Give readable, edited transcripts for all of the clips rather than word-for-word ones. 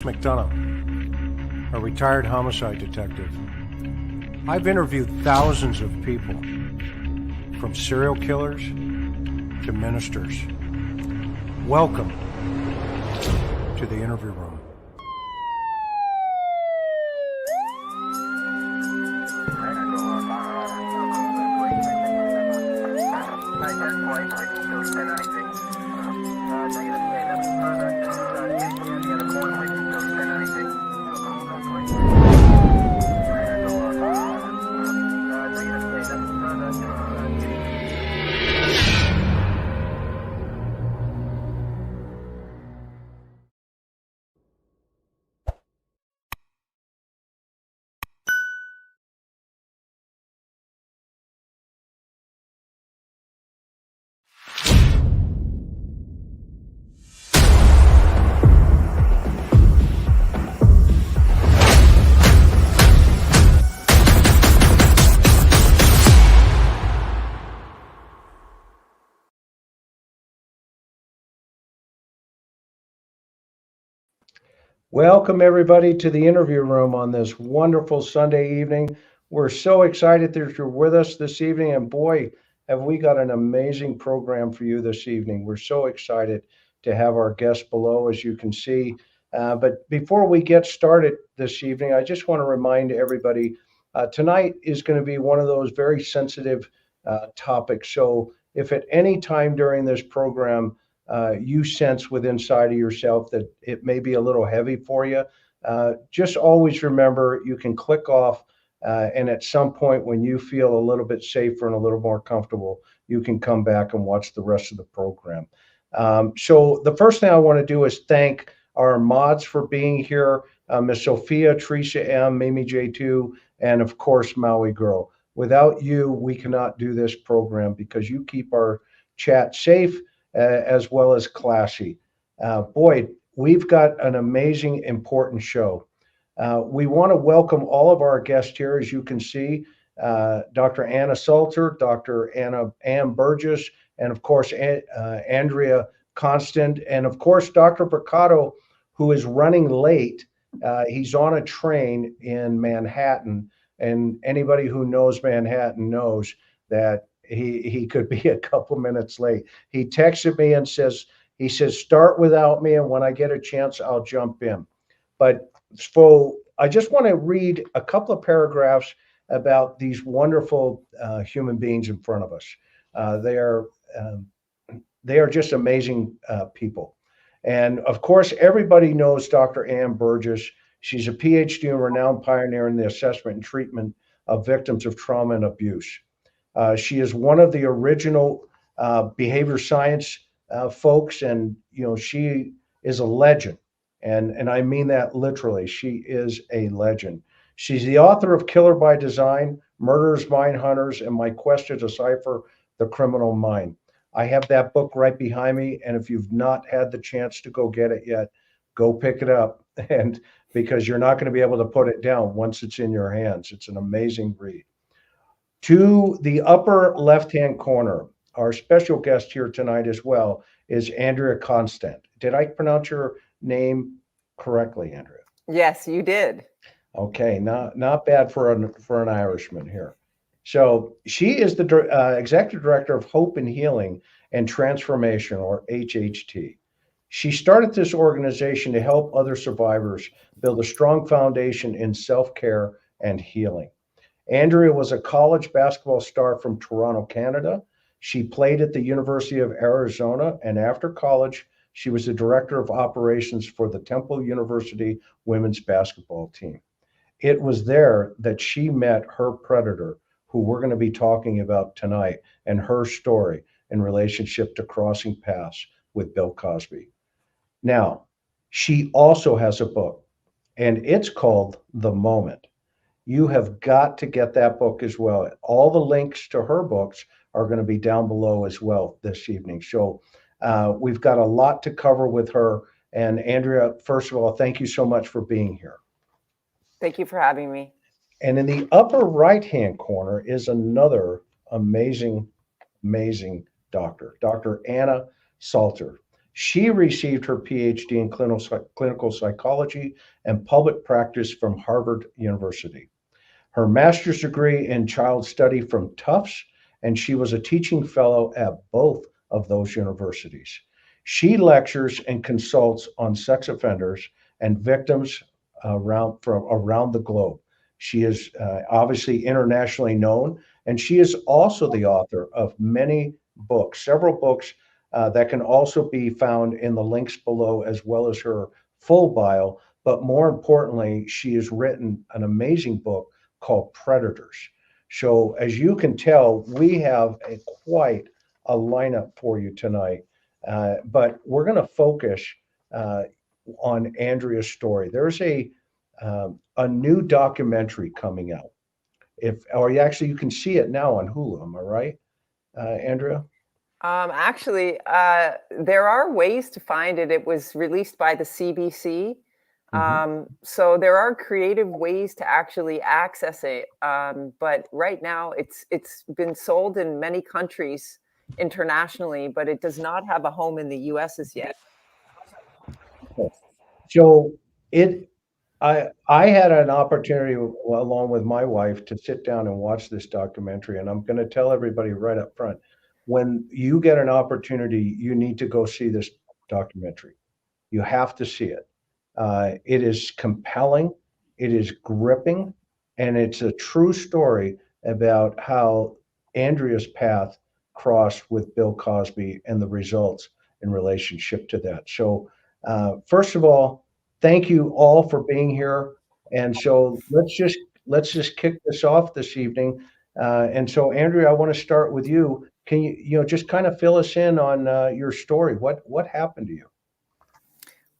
McDonough, a retired homicide detective. I've interviewed thousands of people, from serial killers to ministers. Welcome to the interview room. Welcome, everybody, to the interview room on this wonderful Sunday evening. We're so excited that you're with us this evening, and boy, have we got an amazing program for you this evening. We're so excited to have our guests below, as you can see. But before we get started this evening, I just want to remind everybody, tonight is going to be one of those very sensitive topics. So if at any time during this program, you sense within inside of yourself that it may be a little heavy for you, just always remember you can click off, and at some point when you feel a little bit safer and a little more comfortable, you can come back and watch the rest of the program. So the first thing I want to do is thank our mods for being here, Miss Sophia, Teresa M, Mimi J2, and of course Maui Girl. Without you, we cannot do this program because you keep our chat safe as well as classy. Boy, we've got an amazing, important show. We want to welcome all of our guests here, as you can see, Dr. Anna Sulzer, Dr. Ann Burgess, and of course, Andrea Constand, and of course, Dr. Brucato, who is running late. He's on a train in Manhattan, and anybody who knows Manhattan knows that he could be a couple minutes late. He texted me and says, start without me, and when I get a chance, I'll jump in. But so I just want to read a couple of paragraphs about these wonderful human beings in front of us. They are just amazing people. And of course, everybody knows Dr. Ann Burgess. She's a PhD and renowned pioneer in the assessment and treatment of victims of trauma and abuse. She is one of the original behavior science folks, and she is a legend, and I mean that literally. She is a legend. She's the author of Killer by Design, Murderers, Mind Hunters, and My Quest to Decipher the Criminal Mind. I have that book right behind me, and if you've not had the chance to go get it yet, go pick it up, and because you're not going to be able to put it down once it's in your hands. It's an amazing read. To the upper left-hand corner, our special guest here tonight as well is Andrea Constand. Did I pronounce your name correctly, Andrea? Yes, you did. Okay, not bad for an Irishman here. So she is the executive director of Hope and Healing and Transformation, or HHT. She started this organization to help other survivors build a strong foundation in self-care and healing. Andrea was a college basketball star from Toronto, Canada. She played at the University of Arizona, and after college, she was the director of operations for the Temple University women's basketball team. It was there that she met her predator, who we're going to be talking about tonight, and her story in relationship to crossing paths with Bill Cosby. Now, she also has a book, and it's called The Moment. You have got to get that book as well. All the links to her books are going to be down below as well this evening. So we've got a lot to cover with her. And Andrea, first of all, thank you so much for being here. Thank you for having me. And in the upper right-hand corner is another amazing doctor, Dr. Anna Sulzer. She received her PhD in clinical psychology and public practice from Harvard University, her master's degree in child study from Tufts, and she was a teaching fellow at both of those universities. She lectures and consults on sex offenders and victims from around the globe. She is obviously internationally known, and she is also the author of many books, several books that can also be found in the links below, as well as her full bio. But more importantly, she has written an amazing book called Predators. So, as you can tell, we have quite a lineup for you tonight. But we're going to focus uh, on Andrea's story. There's a new documentary coming out. If or you can see it now on Hulu. Am I right, Andrea? Actually, there are ways to find it. It was released by the CBC. Mhm. So there are creative ways to actually access it. But right now it's been sold in many countries internationally, but it does not have a home in the US as yet. So it, I had an opportunity along with my wife to sit down and watch this documentary, and I'm going to tell everybody right up front, when you get an opportunity, you need to go see this documentary. You have to see it. It is compelling, it is gripping, and it's a true story about how Andrea's path crossed with Bill Cosby and the results in relationship to that. So, first of all, thank you all for being here. And so let's just kick this off this evening. And so, Andrea, I want to start with you. Can you just kind of fill us in on your story? What happened to you?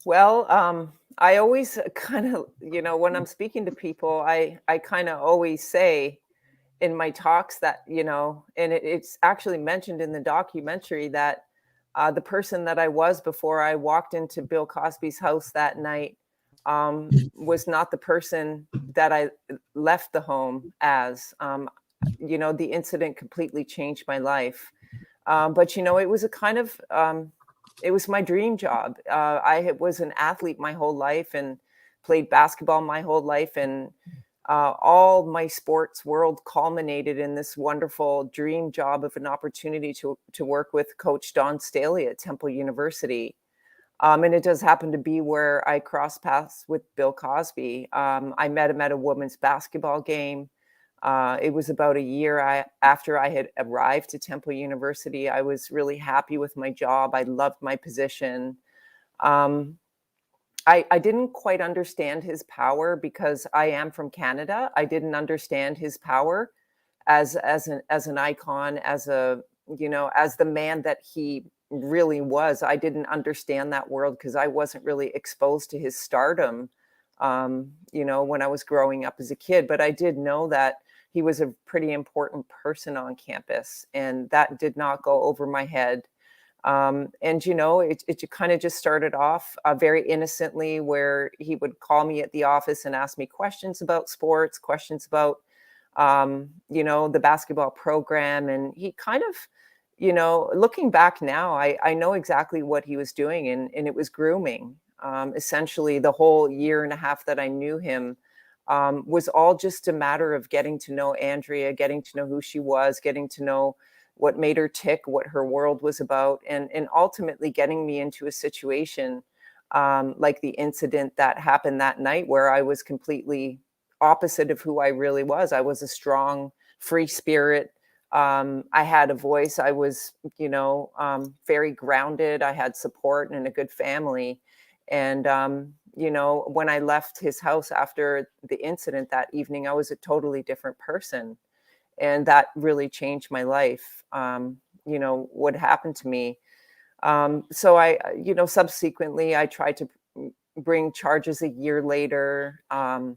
Well, I always kind of, when I'm speaking to people, I kind of always say in my talks that, and it's actually mentioned in the documentary that the person that I was before I walked into Bill Cosby's house that night was not the person that I left the home as. The incident completely changed my life. But it was a kind of it was my dream job. Was an athlete my whole life and played basketball my whole life, and all my sports world culminated in this wonderful dream job of an opportunity to work with Coach Don Staley at Temple University. And it does happen to be where I crossed paths with Bill Cosby. I met him at a women's basketball game. It was about a year after I had arrived to Temple University. I was really happy with my job. I loved my position. Um, I didn't quite understand his power because I am from Canada. I didn't understand his power as an icon, as the man that he really was. I didn't understand that world because I wasn't really exposed to his stardom, when I was growing up as a kid. But I did know that he was a pretty important person on campus, and that did not go over my head. And it kind of just started off very innocently, where he would call me at the office and ask me questions about sports, questions about the basketball program. And he kind of, looking back now, I know exactly what he was doing, and it was grooming. Essentially, the whole year and a half that I knew him was all just a matter of getting to know Andrea, getting to know who she was, getting to know what made her tick, what her world was about, and ultimately getting me into a situation like the incident that happened that night, where I was completely opposite of who I really was. I was a strong, free spirit. I had a voice. I was, very grounded. I had support and a good family. And, when I left his house after the incident that evening, I was a totally different person. And that really changed my life. What happened to me. So subsequently, I tried to bring charges a year later. And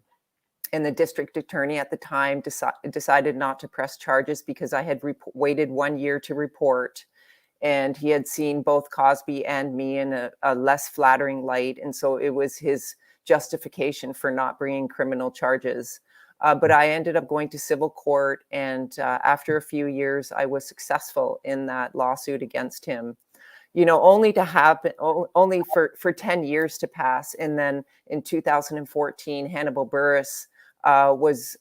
the district attorney at the time decided not to press charges because I had waited 1 year to report. And he had seen both Cosby and me in a less flattering light. And so it was his justification for not bringing criminal charges. But I ended up going to civil court. And after a few years, I was successful in that lawsuit against him. only to happen, only for 10 years to pass. And then in 2014, Hannibal Buress was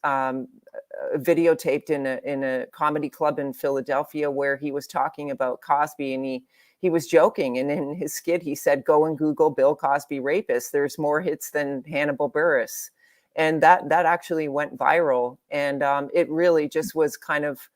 videotaped in a comedy club in Philadelphia where he was talking about Cosby, and he was joking. And in his skit, he said, "Go and Google Bill Cosby rapist. There's more hits than Hannibal Buress." And that actually went viral. And it really just was kind of,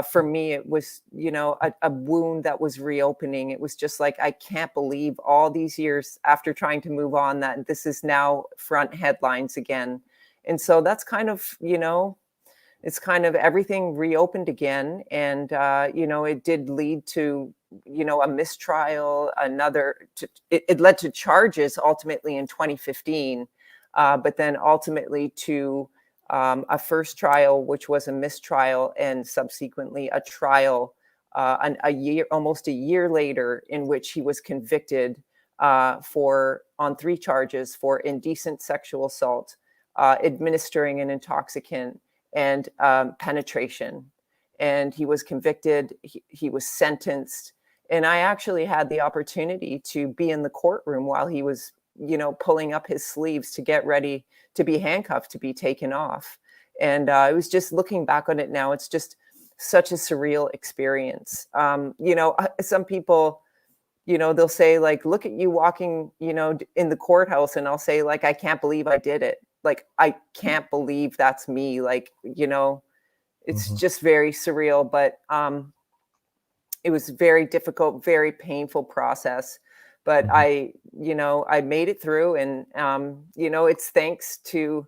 for me, it was, a wound that was reopening. It was just like, I can't believe all these years after trying to move on that this is now front headlines again. And so that's kind of, it's kind of everything reopened again. And, it did lead to, a mistrial, it led to charges ultimately in 2015, but then ultimately to a first trial, which was a mistrial, and subsequently a trial almost a year later, in which he was convicted on 3 charges for indecent sexual assault, administering an intoxicant, and penetration. And he was convicted, he was sentenced. And I actually had the opportunity to be in the courtroom while he was, pulling up his sleeves to get ready to be handcuffed, to be taken off. And it was just, looking back on it now, it's just such a surreal experience. Some people, they'll say, like, look at you walking, in the courthouse. And I'll say, like, I can't believe I did it. Like, I can't believe that's me. Like, it's just very surreal. But it was very difficult, very painful process. But I made it through. And, it's thanks to,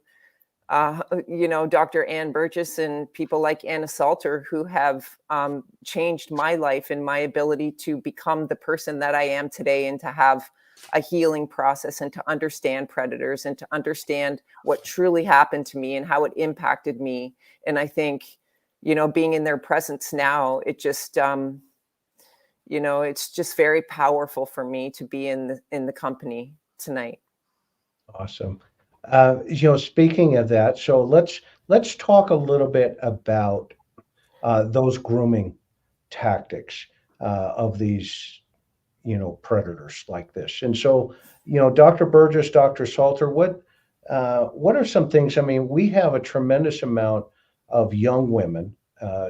Dr. Ann Burgess and people like Anna Salter, who have changed my life and my ability to become the person that I am today, and to have a healing process, and to understand predators, and to understand what truly happened to me and how it impacted me. And I think, being in their presence now, it just, it's just very powerful for me to be in the company tonight. Awesome. Speaking of that, so let's talk a little bit about those grooming tactics of these, predators like this. And so, Dr. Burgess, Dr. Salter, what are some things? I mean, we have a tremendous amount of young women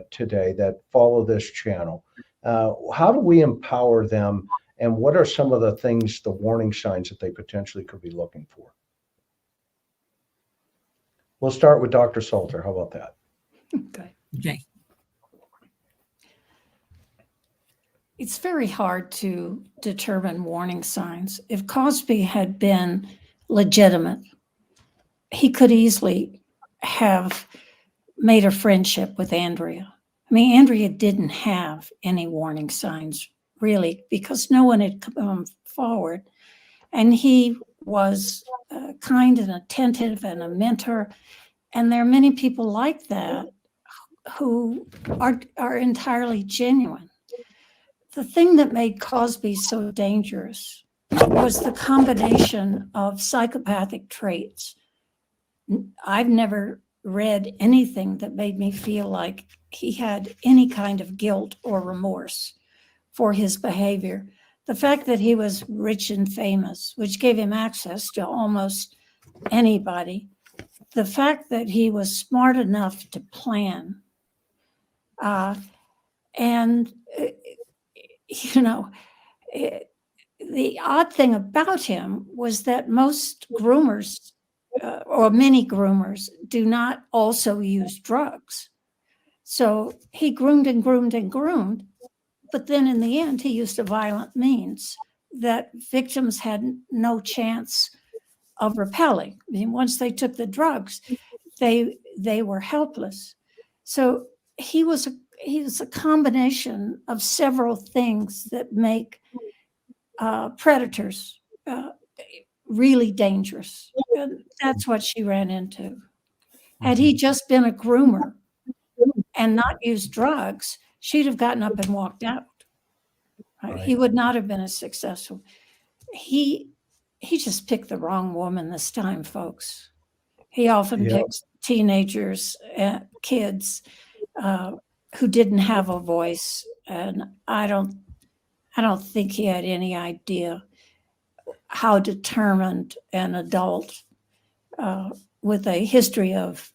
today that follow this channel. How do we empower them, and what are some of the things, the warning signs that they potentially could be looking for? We'll start with Dr. Salter. How about that? Okay. It's very hard to determine warning signs. If Cosby had been legitimate, he could easily have made a friendship with Andrea. I mean, Andrea didn't have any warning signs, really, because no one had come forward. And he was kind and attentive and a mentor. And there are many people like that who are entirely genuine. The thing that made Cosby so dangerous was the combination of psychopathic traits. I've never read anything that made me feel like he had any kind of guilt or remorse for his behavior. The fact that he was rich and famous, which gave him access to almost anybody. The fact that he was smart enough to plan. The odd thing about him was that most groomers, or many groomers, do not also use drugs. So he groomed and groomed and groomed, but then in the end, he used a violent means that victims had no chance of repelling. I mean, once they took the drugs, they were helpless. So he was a combination of several things that make predators really dangerous. And that's what she ran into. Had he just been a groomer and not used drugs, she'd have gotten up and walked out. Right? He would not have been as successful. He just picked the wrong woman this time, folks. He often picks teenagers, kids who didn't have a voice, and I don't I don't think he had any idea how determined an adult with a history of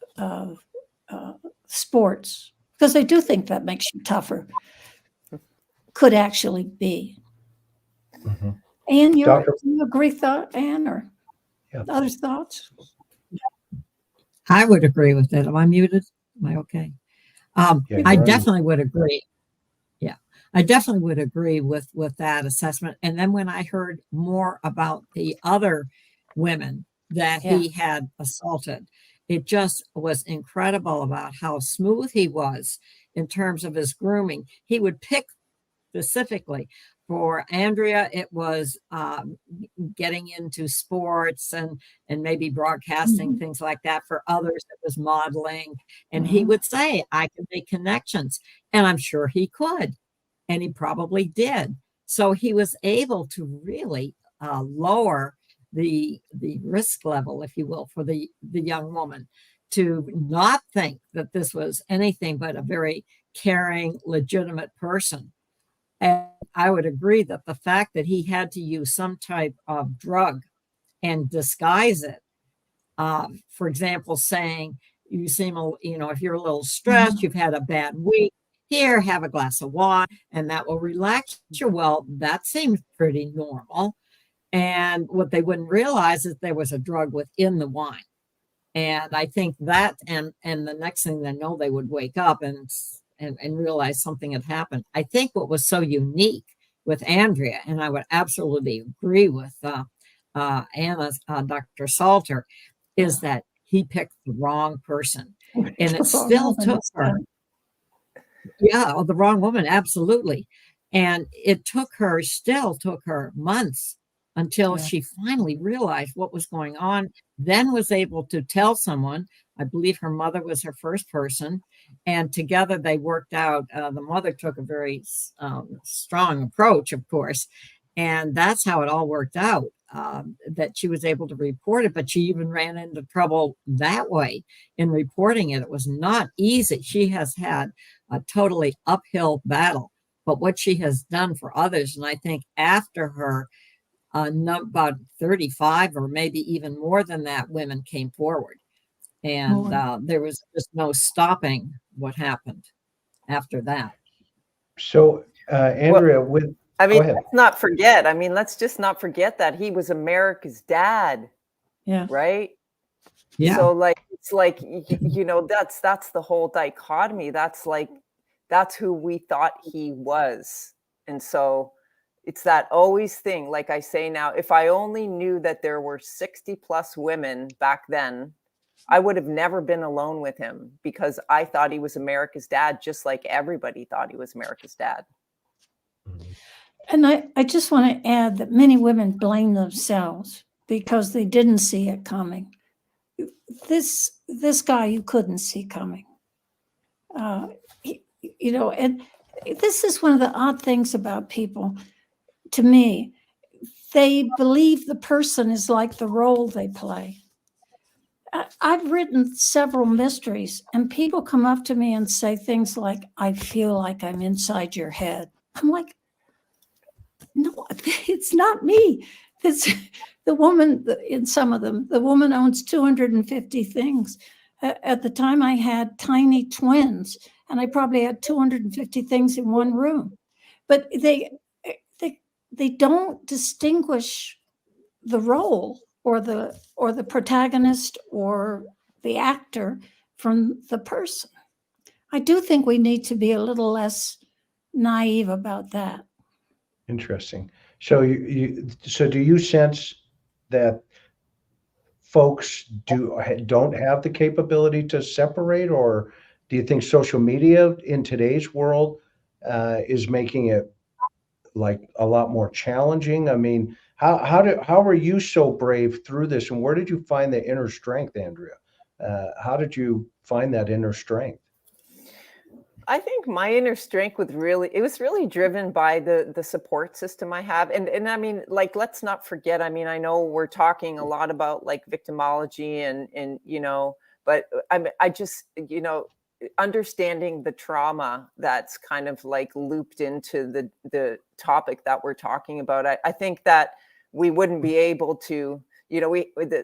sports, because I do think that makes you tougher, could actually be. Mm-hmm. Anne, Doctor, you agree, Anne, or yeah. other thoughts? I would agree with it. Am I muted? Am I okay? Yeah, I you're on. definitely would agree. Yeah, I definitely would agree with that assessment. And then when I heard more about the other women that he had assaulted, it just was incredible about how smooth he was in terms of his grooming. He would pick specifically. For Andrea, it was getting into sports and maybe broadcasting, things like that. For others, it was modeling. And he would say, I can make connections. And I'm sure he could. And he probably did. So he was able to really lower the risk level, if you will, for the young woman, to not think that this was anything but a very caring, legitimate person. And I would agree that the fact that he had to use some type of drug and disguise it, for example, saying, you seem, if you're a little stressed, you've had a bad week, here, have a glass of wine, and that will relax you. Well, that seems pretty normal. And what they wouldn't realize is there was a drug within the wine. And I think that, and the next thing they know, they would wake up and realize something had happened. I think what was so unique with Andrea, and I would absolutely agree with Anna's Dr. Salter, is that he picked the wrong person. And it still took her. Yeah, the wrong woman, absolutely. And it still took her months until she finally realized what was going on, then was able to tell someone. I believe her mother was her first person, and together they worked out. The mother took a very strong approach, of course, and that's how it all worked out, that she was able to report it, but she even ran into trouble that way in reporting it. It was not easy. She has had a totally uphill battle, but what she has done for others, and I think after her, about 35 or maybe even more than that, women came forward. And there was just no stopping what happened after that. So, Andrea, Go ahead. Let's just not forget that he was America's dad. Yeah. Right? Yeah. So it's that's the whole dichotomy. That's who we thought he was. And so it's that always thing, like I say now, if I only knew that there were 60 plus women back then, I would have never been alone with him, because I thought he was America's dad, just like everybody thought he was America's dad. And I just want to add that many women blame themselves because they didn't see it coming. This guy you couldn't see coming. And this is one of the odd things about people, to me. They believe the person is like the role they play. I've written several mysteries, and people come up to me and say things like, I feel like I'm inside your head. I'm like, no, it's not me. It's the woman. In some of them, the woman owns 250 things. At the time, I had tiny twins, and I probably had 250 things in one room. But they don't distinguish the role or the protagonist or the actor from the person. I do think we need to be a little less naive about that. Interesting. So so do you sense that folks don't have the capability to separate, or do you think social media in today's world is making it like a lot more challenging? I mean, how are you so brave through this, and where did you find the inner strength, Andrea? How did you find that inner strength? I think my inner strength was really driven by the support system I have. And I mean, let's not forget, I know we're talking a lot about victimology and but I just, understanding the trauma that's kind of like looped into the topic that we're talking about, I think that we wouldn't be able to,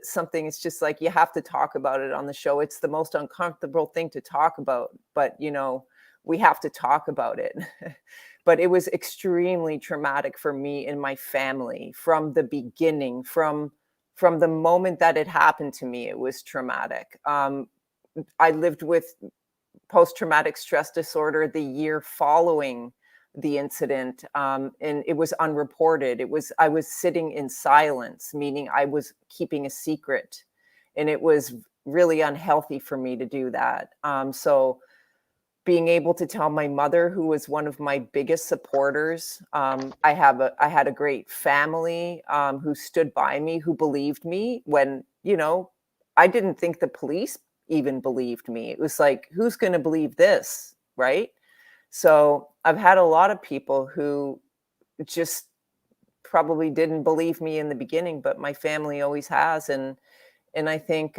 something is just like, you have to talk about it on the show. It's the most uncomfortable thing to talk about, but we have to talk about it. But it was extremely traumatic for me and my family from the beginning, from the moment that it happened to me. It was traumatic. I lived with post-traumatic stress disorder the year following the incident, and it was unreported. I was sitting in silence, meaning I was keeping a secret, and it was really unhealthy for me to do that. So being able to tell my mother, who was one of my biggest supporters, I had a great family who stood by me, who believed me when, I didn't think the police even believed me. It was like, who's going to believe this, right? So I've had a lot of people who just probably didn't believe me in the beginning, but my family always has. And I think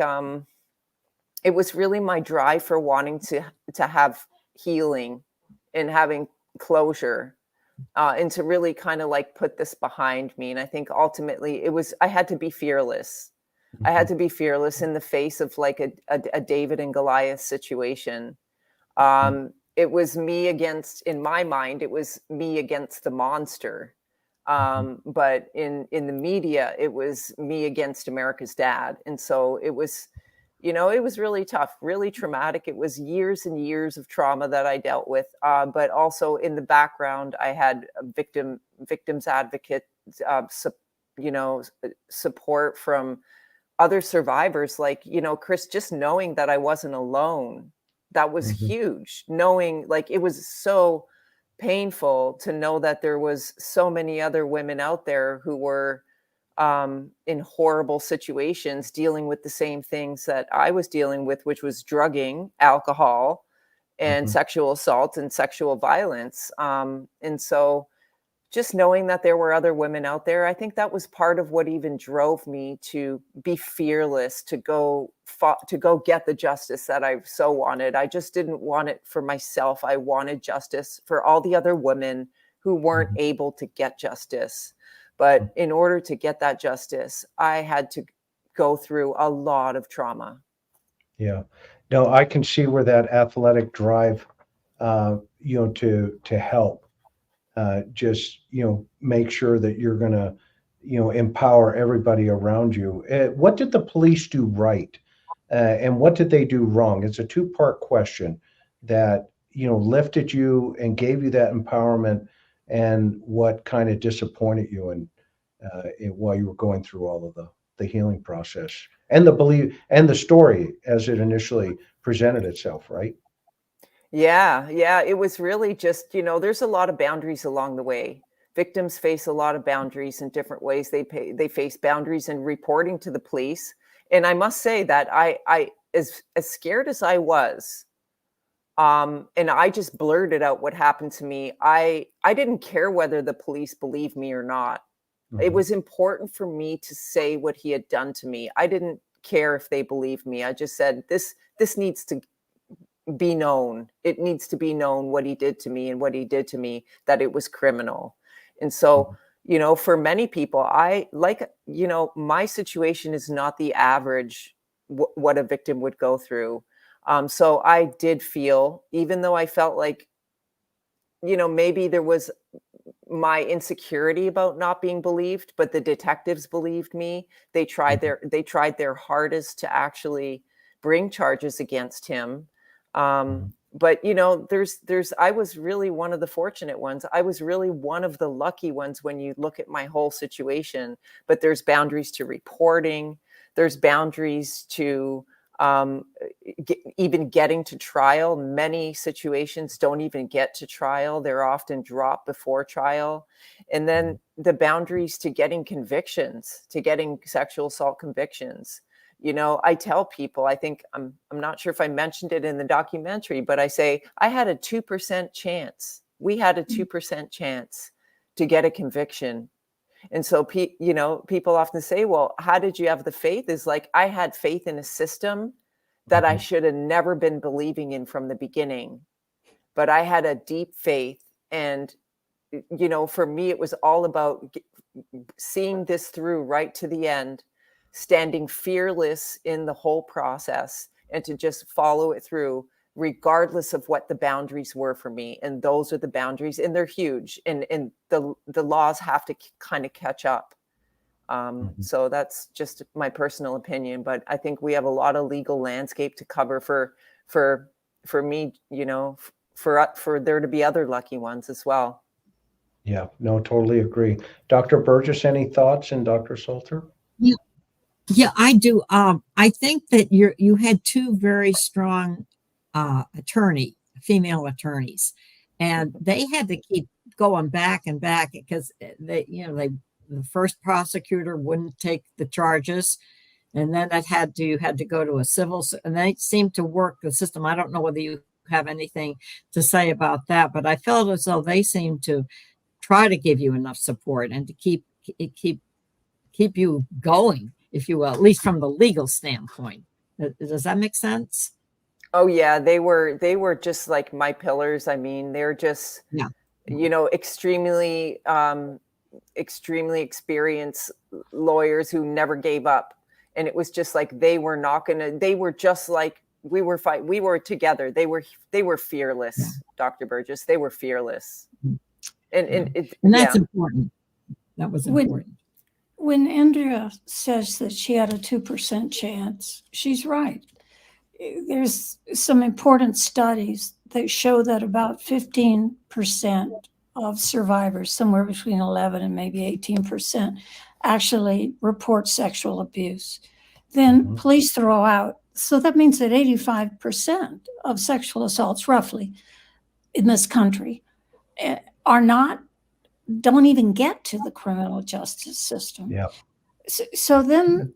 it was really my drive for wanting to have healing and having closure, and to really kind of like put this behind me. And I think ultimately I had to be fearless. I had to be fearless in the face of like a David and Goliath situation. It was me against, in my mind, it was me against the monster. But in the media, it was me against America's dad. And so it was, it was really tough, really traumatic. It was years and years of trauma that I dealt with. But also in the background, I had victims advocate, support from other survivors, like, Chris, just knowing that I wasn't alone, that was huge. Knowing, like, it was so painful to know that there was so many other women out there who were in horrible situations, dealing with the same things that I was dealing with, which was drugging, alcohol, and sexual assault and sexual violence. And so just knowing that there were other women out there, I think that was part of what even drove me to be fearless, to go get the justice that I so wanted. I just didn't want it for myself. I wanted justice for all the other women who weren't able to get justice. But in order to get that justice, I had to go through a lot of trauma. Yeah. No, I can see where that athletic drive, to help, just, make sure that you're going to, empower everybody around you. What did the police do right? And what did they do wrong? It's a two-part question that, lifted you and gave you that empowerment, and what kind of disappointed you while you were going through all of the healing process and the belief and the story as it initially presented itself, right? Yeah, it was really just, there's a lot of boundaries along the way. Victims face a lot of boundaries in different ways. They face boundaries in reporting to the police. And I must say that I as scared as I was, and I just blurted out what happened to me. I didn't care whether the police believed me or not. It was important for me to say what he had done to me. I didn't care if they believed me. I just said, this needs to be known. It needs to be known what he did to me, and what he did to me, that it was criminal. And so, for many people, my situation is not the average, what a victim would go through. So I did feel, even though I felt like, maybe there was my insecurity about not being believed, but the detectives believed me. They tried their hardest to actually bring charges against him. But I was really one of the fortunate ones. I was really one of the lucky ones when you look at my whole situation. But there's boundaries to reporting. There's boundaries to even getting to trial. Many situations don't even get to trial. They're often dropped before trial. And then the boundaries to getting convictions, to getting sexual assault convictions. I tell people, I think I'm not sure if I mentioned it in the documentary, but I say I had a 2% chance. We had a 2% chance to get a conviction. And so, people often say, well, how did you have the faith? Is like, I had faith in a system that I should have never been believing in from the beginning. But I had a deep faith. And, you know, for me, it was all about seeing this through right to the end, standing fearless in the whole process, and to just follow it through, regardless of what the boundaries were for me. And those are the boundaries, and they're huge. And the laws have to kind of catch up. So that's just my personal opinion, but I think we have a lot of legal landscape to cover for me, you know, for there to be other lucky ones as well. Yeah, no, totally agree. Dr. Burgess, any thoughts? And Dr. Sulzer? Yeah, I do. I think that you had two very strong female attorneys, and they had to keep going back and back because the first prosecutor wouldn't take the charges, and then you had to go to a civil, and they seemed to work the system. I don't know whether you have anything to say about that, but I felt as though they seemed to try to give you enough support and to keep you going, if you will, at least from the legal standpoint. Does that make sense? Oh yeah, they were just like my pillars. I mean, they're just, you know, extremely experienced lawyers who never gave up. And it was just like, they were just like, we were together. They were fearless, Dr. Burgess. They were fearless. And that's important. That was important. When Andrea says that she had a 2% chance, she's right. There's some important studies that show that about 15% of survivors, somewhere between 11 and maybe 18%, actually report sexual abuse. Then police throw out, so that means that 85% of sexual assaults, roughly, in this country don't even get to the criminal justice system. Yeah. So then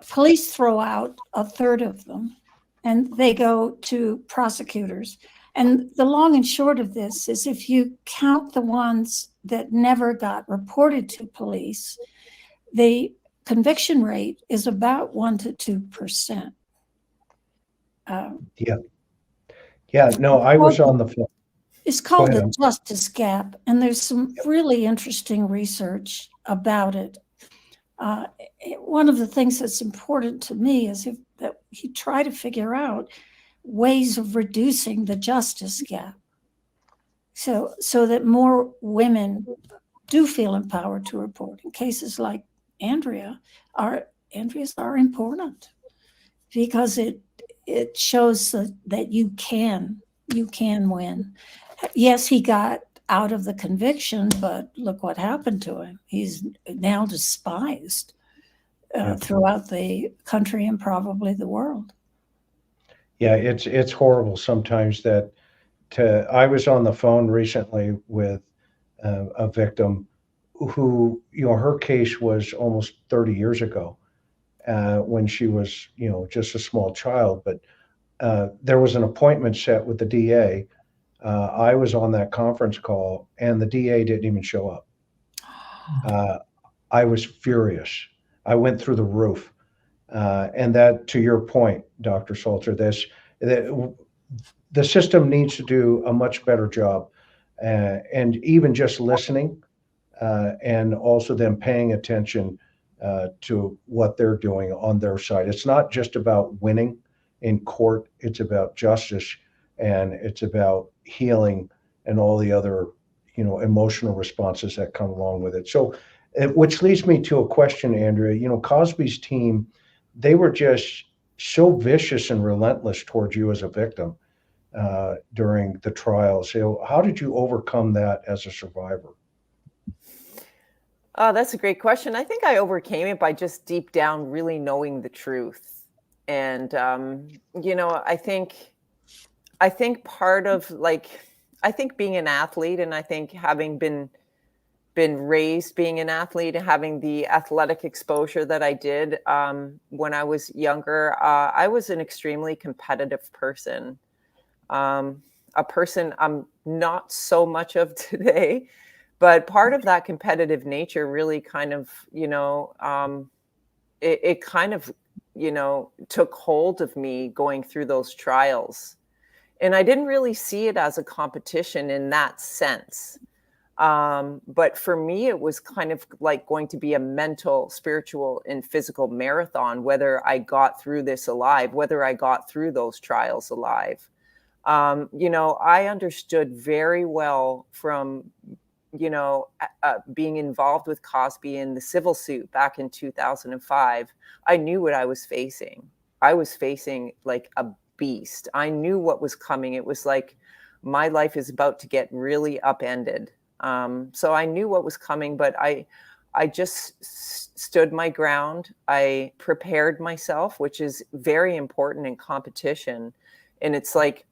police throw out a third of them, and they go to prosecutors. And the long and short of this is, if you count the ones that never got reported to police, the conviction rate is about 1% to 2%. Yeah, no, I was on the phone. It's called the justice gap, and there's some really interesting research about it. One of the things that's important to me is that you try to figure out ways of reducing the justice gap, so that more women do feel empowered to report. In cases like Andrea's are important because it shows that you can win. Yes, he got out of the conviction, but look what happened to him. He's now despised throughout the country and probably the world. Yeah, it's horrible sometimes I was on the phone recently with a victim who, you know, her case was almost 30 years ago when she was, you know, just a small child, but there was an appointment set with the DA. I was on that conference call and the DA didn't even show up. I was furious. I went through the roof. And that, to your point, Dr. Sulzer, the system needs to do a much better job. And even just listening and also them paying attention to what they're doing on their side. It's not just about winning in court. It's about justice, and it's about healing and all the other, you know, emotional responses that come along with it. So, which leads me to a question, Andrea. You know, Cosby's team, they were just so vicious and relentless towards you as a victim during the trial. So how did you overcome that as a survivor? Oh, that's a great question. I think I overcame it by just deep down really knowing the truth. And, you know, I think part of, like, I think being an athlete, and I think having been raised being an athlete and having the athletic exposure that I did when I was younger, I was an extremely competitive person. A person I'm not so much of today, but part of that competitive nature really kind of, you know, it kind of took hold of me going through those trials. And I didn't really see it as a competition in that sense. But for me, it was kind of like going to be a mental, spiritual, and physical marathon, whether I got through this alive, whether I got through those trials alive. I understood very well from, being involved with Cosby in the civil suit back in 2005. I knew what I was facing. I was facing like a beast. I knew what was coming. It was like my life is about to get really upended. So I knew what was coming, but I just stood my ground. I prepared myself, which is very important in competition. And it's like,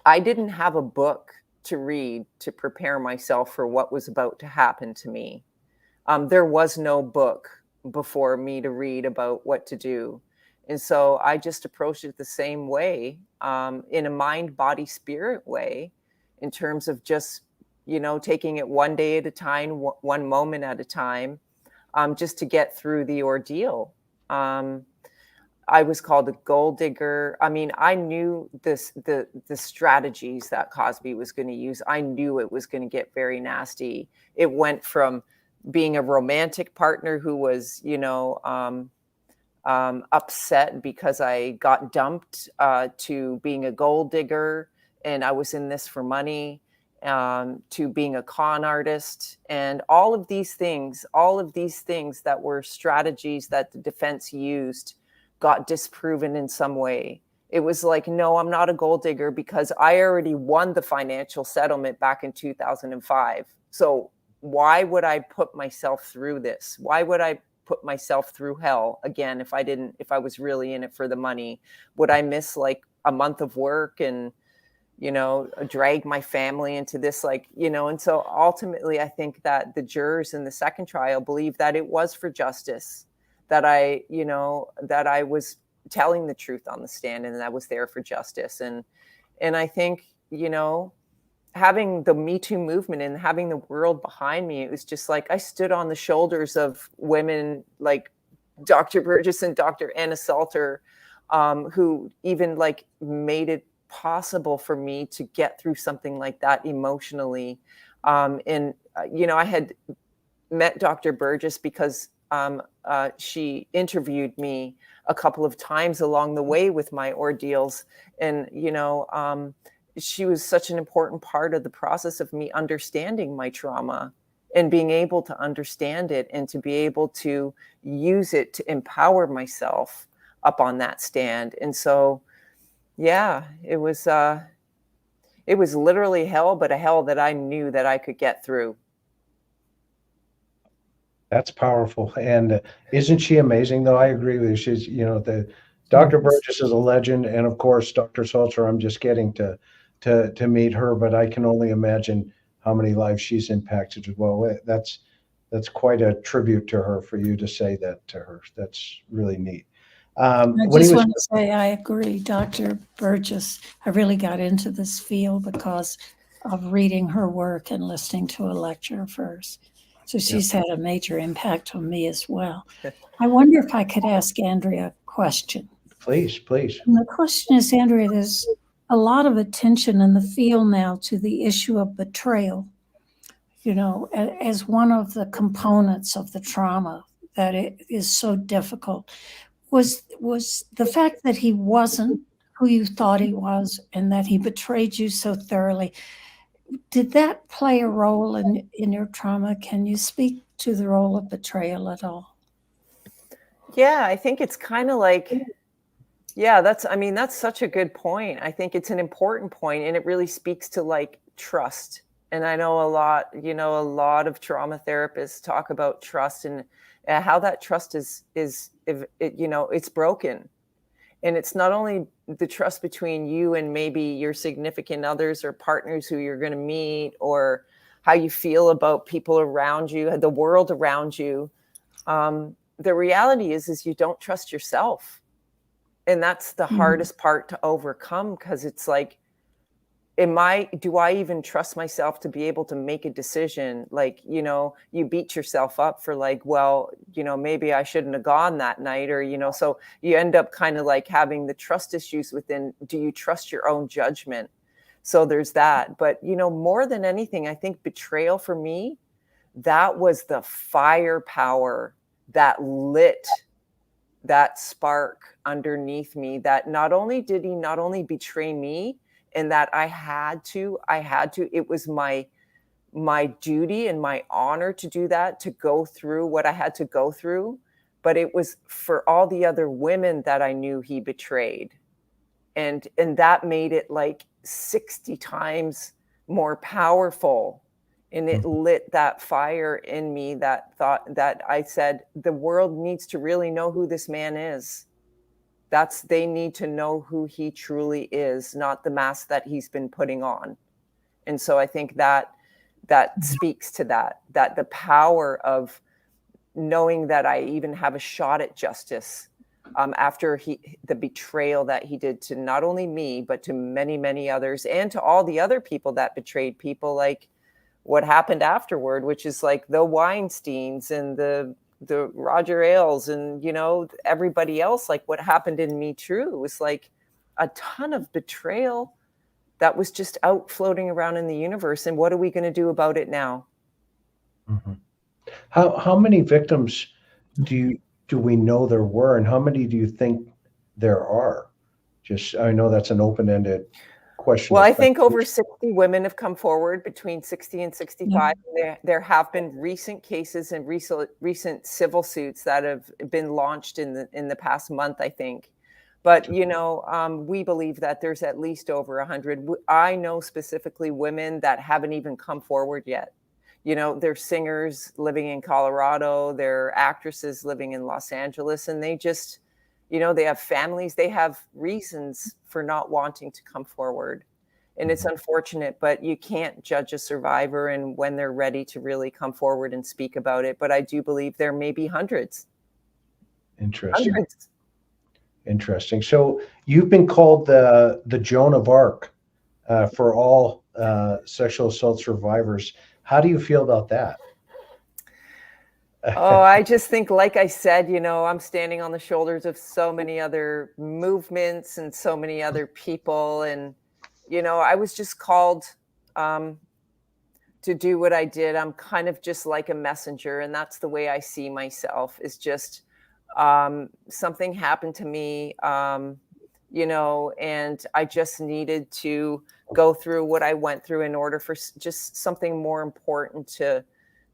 I didn't have a book to read to prepare myself for what was about to happen to me. There was no book before me to read about what to do. And so I just approached it the same way, in a mind, body, spirit way, in terms of just, taking it one day at a time, one moment at a time, just to get through the ordeal. I was called a gold digger. I mean, I knew the strategies that Cosby was going to use. I knew it was going to get very nasty. It went from being a romantic partner who was, upset because I got dumped, to being a gold digger and I was in this for money, to being a con artist, and all of these things that were strategies that the defense used got disproven in some way. It was like, no, I'm not a gold digger because I already won the financial settlement back in 2005. So why would I put myself through this? Why would I put myself through hell again if I was really in it for the money? Would I miss like a month of work and, drag my family into this, and so ultimately I think that the jurors in the second trial believed that it was for justice, that I was telling the truth on the stand and that I was there for justice. And I think, having the Me Too movement and having the world behind me, it was just like I stood on the shoulders of women like Dr. Burgess and Dr. Anna Salter, who even like made it possible for me to get through something like that emotionally. I had met Dr. Burgess because she interviewed me a couple of times along the way with my ordeals. And, she was such an important part of the process of me understanding my trauma and being able to understand it and to be able to use it to empower myself up on that stand. And so, yeah, it was literally hell, but a hell that I knew that I could get through. That's powerful. And isn't she amazing though? I agree with you. She's, the Dr. Burgess is a legend. And of course, Dr. Sulzer, I'm just getting to meet her, but I can only imagine how many lives she's impacted as well. That's quite a tribute to her for you to say that to her. That's really neat. I just want to say I agree, Dr. Burgess. I really got into this field because of reading her work and listening to a lecture of hers. So she's had a major impact on me as well. I wonder if I could ask Andrea a question. Please. And the question is, Andrea, there's a lot of attention in the field now to the issue of betrayal, as one of the components of the trauma that it is so difficult. Was the fact that he wasn't who you thought he was and that he betrayed you so thoroughly, did that play a role in your trauma? Can you speak to the role of betrayal at all? Yeah, I think it's kind of like, that's such a good point. I think it's an important point, and it really speaks to like trust. And I know a lot of trauma therapists talk about trust and how that trust is it's broken. And it's not only the trust between you and maybe your significant others or partners who you're going to meet, or how you feel about people around you, the world around you. The reality is you don't trust yourself. And that's the hardest part to overcome, because it's like do I even trust myself to be able to make a decision? Like, you beat yourself up for like, well, maybe I shouldn't have gone that night, or, so you end up kind of like having the trust issues within, do you trust your own judgment? So there's that. But, more than anything, I think betrayal for me, that was the firepower that lit that spark underneath me, that not only did he not only betray me, and that I had to, it was my duty and my honor to do that, to go through what I had to go through, but it was for all the other women that I knew he betrayed. And that made it like 60 times more powerful. And it lit that fire in me, that thought, that I said, the world needs to really know who this man is. They need to know who he truly is, not the mask that he's been putting on. And so I think that speaks to that the power of knowing that I even have a shot at justice, after the betrayal that he did to not only me, but to many, many others, and to all the other people that betrayed people, like what happened afterward, which is like the Weinsteins and the Roger Ailes and, everybody else. Like what happened in Me Too was like a ton of betrayal that was just out floating around in the universe. And what are we going to do about it now? Mm-hmm. How many victims do we know there were, and how many do you think there are? I know that's an open-ended question. Well, I think over 60 women have come forward, between 60 and 65. Yeah. There have been recent cases and recent civil suits that have been launched in the past month, I think. But, we believe that there's at least over 100. I know specifically women that haven't even come forward yet. They're singers living in Colorado, they're actresses living in Los Angeles, and they just, they have families, they have reasons for not wanting to come forward. And it's unfortunate, but you can't judge a survivor and when they're ready to really come forward and speak about it. But I do believe there may be hundreds. Interesting. Hundreds. Interesting. So you've been called the Joan of Arc for all sexual assault survivors. How do you feel about that? Oh, I just think, like I said, I'm standing on the shoulders of so many other movements and so many other people. And, I was just called to do what I did. I'm kind of just like a messenger. And that's the way I see myself, is just something happened to me, and I just needed to go through what I went through in order for just something more important to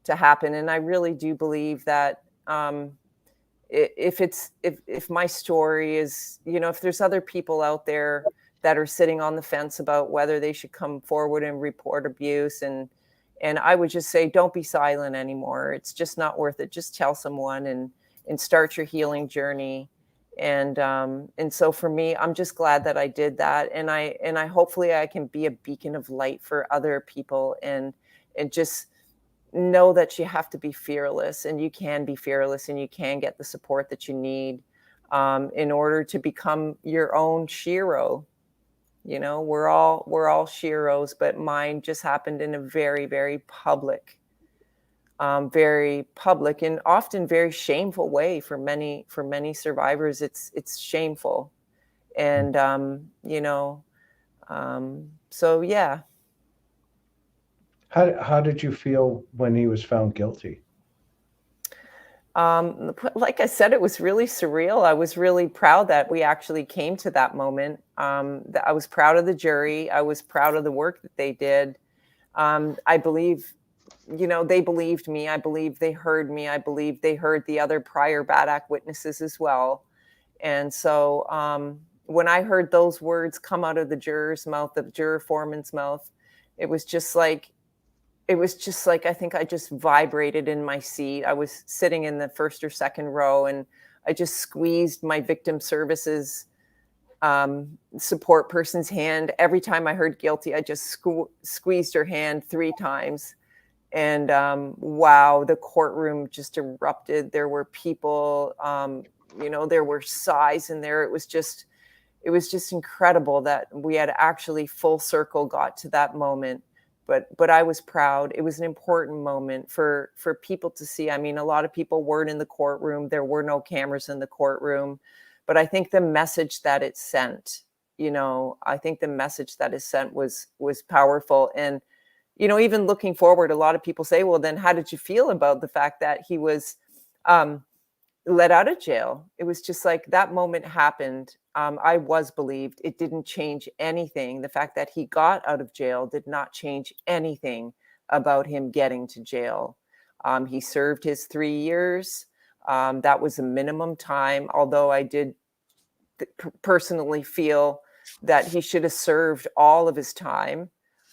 happen. And I really do believe that if my story is, if there's other people out there that are sitting on the fence about whether they should come forward and report abuse, and I would just say, don't be silent anymore. It's just not worth it. Just tell someone and start your healing journey. And so for me, I'm just glad that I did that. And I hopefully I can be a beacon of light for other people, and just know that you have to be fearless, and you can be fearless, and you can get the support that you need in order to become your own shiro. We're all shiros, but mine just happened in a very, very public and often very shameful way for many survivors. It's shameful. And, so yeah. How did you feel when he was found guilty? Like I said, it was really surreal. I was really proud that we actually came to that moment. I was proud of the jury. I was proud of the work that they did. I believe, they believed me. I believe they heard me. I believe they heard the other prior bad act witnesses as well. And so when I heard those words come out of the juror's mouth, the juror foreman's mouth, it was just like, I think I just vibrated in my seat. I was sitting in the first or second row, and I just squeezed my victim services support person's hand. Every time I heard guilty, I just squeezed her hand 3 times. And wow, the courtroom just erupted. There were people, there were sighs in there. it was just incredible that we had actually full circle got to that moment. But I was proud. It was an important moment for people to see. I mean, a lot of people weren't in the courtroom. There were no cameras in the courtroom. But I think the message that it sent, I think the message that is sent was powerful. And, even looking forward, a lot of people say, well, then how did you feel about the fact that he was let out of jail? It was just like that moment happened. I was believed. It didn't change anything. The fact that he got out of jail did not change anything about him getting to jail. He served his 3 years. That was a minimum time, although I did personally feel that he should have served all of his time.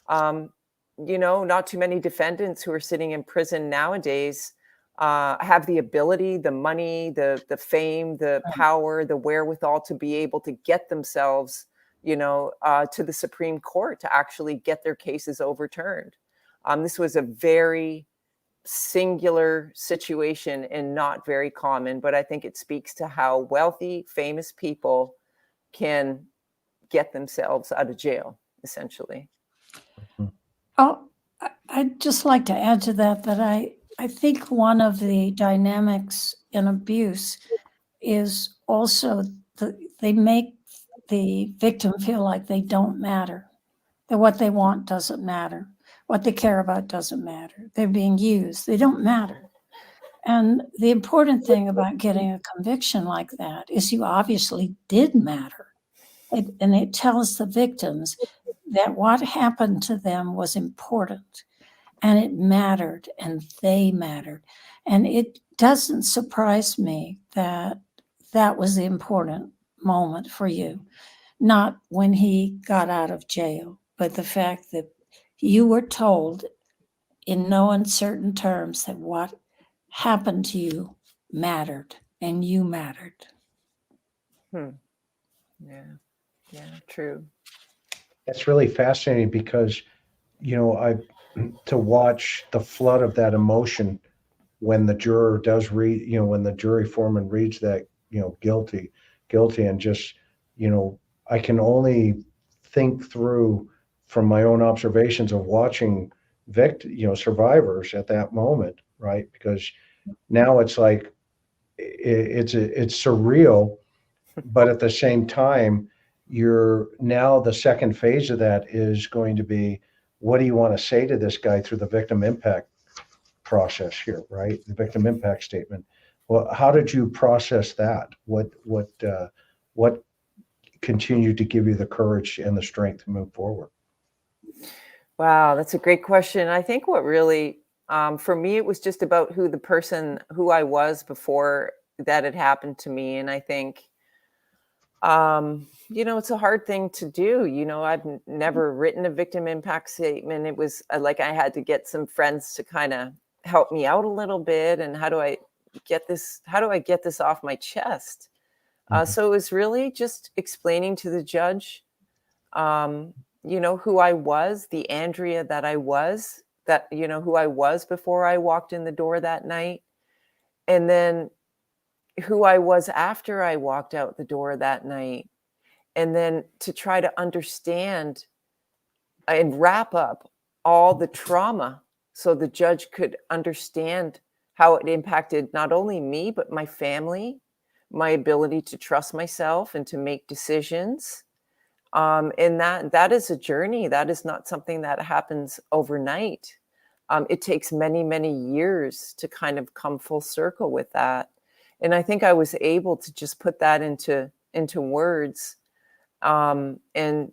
Not too many defendants who are sitting in prison nowadays have the ability, the money, the fame, the power, the wherewithal to be able to get themselves, to the Supreme Court to actually get their cases overturned. This was a very singular situation and not very common, but I think it speaks to how wealthy, famous people can get themselves out of jail, essentially. Oh, I'd just like to add to that I think one of the dynamics in abuse is also they make the victim feel like they don't matter, that what they want doesn't matter, what they care about doesn't matter. They're being used. They don't matter. And the important thing about getting a conviction like that is you obviously did matter. And it tells the victims that what happened to them was important and it mattered and they mattered. And it doesn't surprise me that that was the important moment for you, not when he got out of jail, but the fact that you were told in no uncertain terms that what happened to you mattered and you mattered. Yeah, true. That's really fascinating because, to watch the flood of that emotion when the juror does read, when the jury foreman reads that, guilty, and just, I can only think through from my own observations of watching survivors at that moment, right? Because now it's like, it's surreal, but at the same time, you're now the second phase of that is going to be, what do you want to say to this guy through the victim impact process here, right? The victim impact statement. Well, how did you process that? What continued to give you the courage and the strength to move forward? Wow, that's a great question. I think what really, for me, it was just about who I was before that had happened to me. And I think, it's a hard thing to do. I've never written a victim impact statement. It was like I had to get some friends to kind of help me out a little bit. And how do I get this off my chest? So it was really just explaining to the judge, who I was, the Andrea that I was, who I was before I walked in the door that night. And then who I was after I walked out the door that night. And then to try to understand and wrap up all the trauma so the judge could understand how it impacted not only me, but my family, my ability to trust myself and to make decisions. And that is a journey. That is not something that happens overnight. It takes many, many years to kind of come full circle with that. And I think I was able to just put that into words. And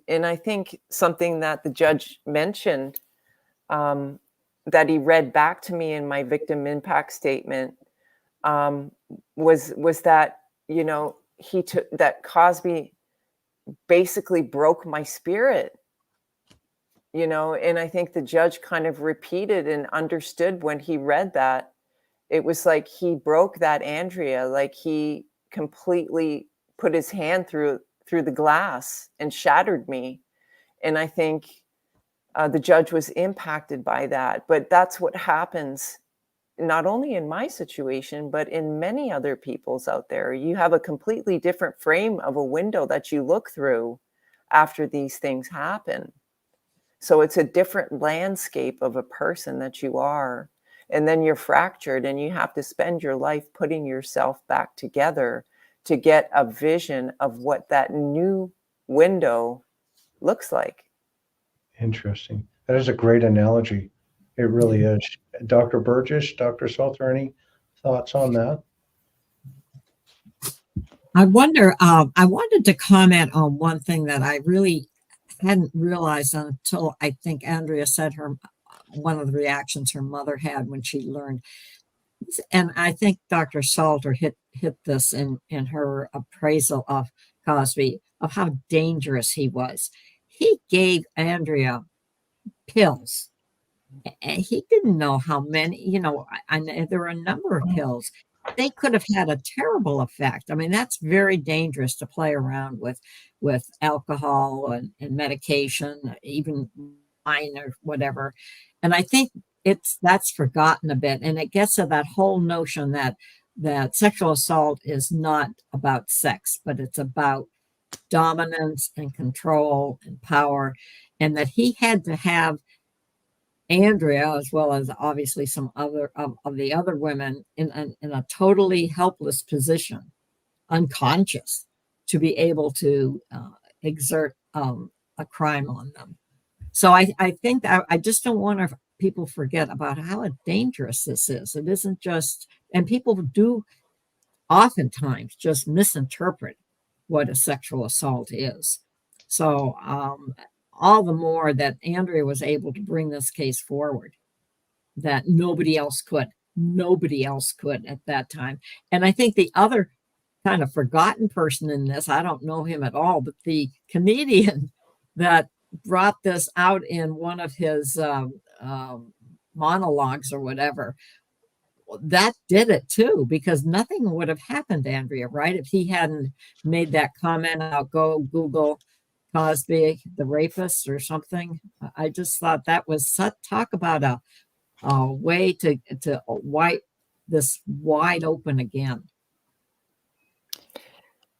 I think something that the judge mentioned, that he read back to me in my victim impact statement, was that, that Cosby basically broke my spirit, and I think the judge kind of repeated and understood when he read that. It was like he broke that Andrea, like he completely put his hand through the glass and shattered me. And I think the judge was impacted by that. But that's what happens not only in my situation, but in many other people's out there, you have a completely different frame of a window that you look through after these things happen. So it's a different landscape of a person that you are. And then you're fractured and you have to spend your life putting yourself back together to get a vision of what that new window looks like. Interesting. That is a great analogy. It really is. Dr. Burgess, Dr. Sulzer, any thoughts on that? I wonder, I wanted to comment on one thing that I really hadn't realized until I think Andrea said one of the reactions her mother had when she learned. And I think Dr. Salter hit this in her appraisal of Cosby, of how dangerous he was. He gave Andrea pills. And he didn't know how many, there were a number of pills. They could have had a terrible effect. I mean, that's very dangerous to play around with alcohol and medication, even wine or whatever. And I think that's forgotten a bit. And it gets to that whole notion that sexual assault is not about sex, but it's about dominance and control and power. And that he had to have Andrea, as well as obviously some other of the other women, in a totally helpless position, unconscious, to be able to exert a crime on them. So I think that I just don't want people forget about how dangerous this is. It isn't just, and people do oftentimes just misinterpret what a sexual assault is. So all the more that Andrea was able to bring this case forward, that nobody else could at that time. And I think the other kind of forgotten person in this, I don't know him at all, but the comedian that brought this out in one of his monologues or whatever, that did it too, because nothing would have happened to Andrea, right? If he hadn't made that comment, I'll go Google Cosby, the rapist or something. I just thought that was talk about a way to wipe this wide open again.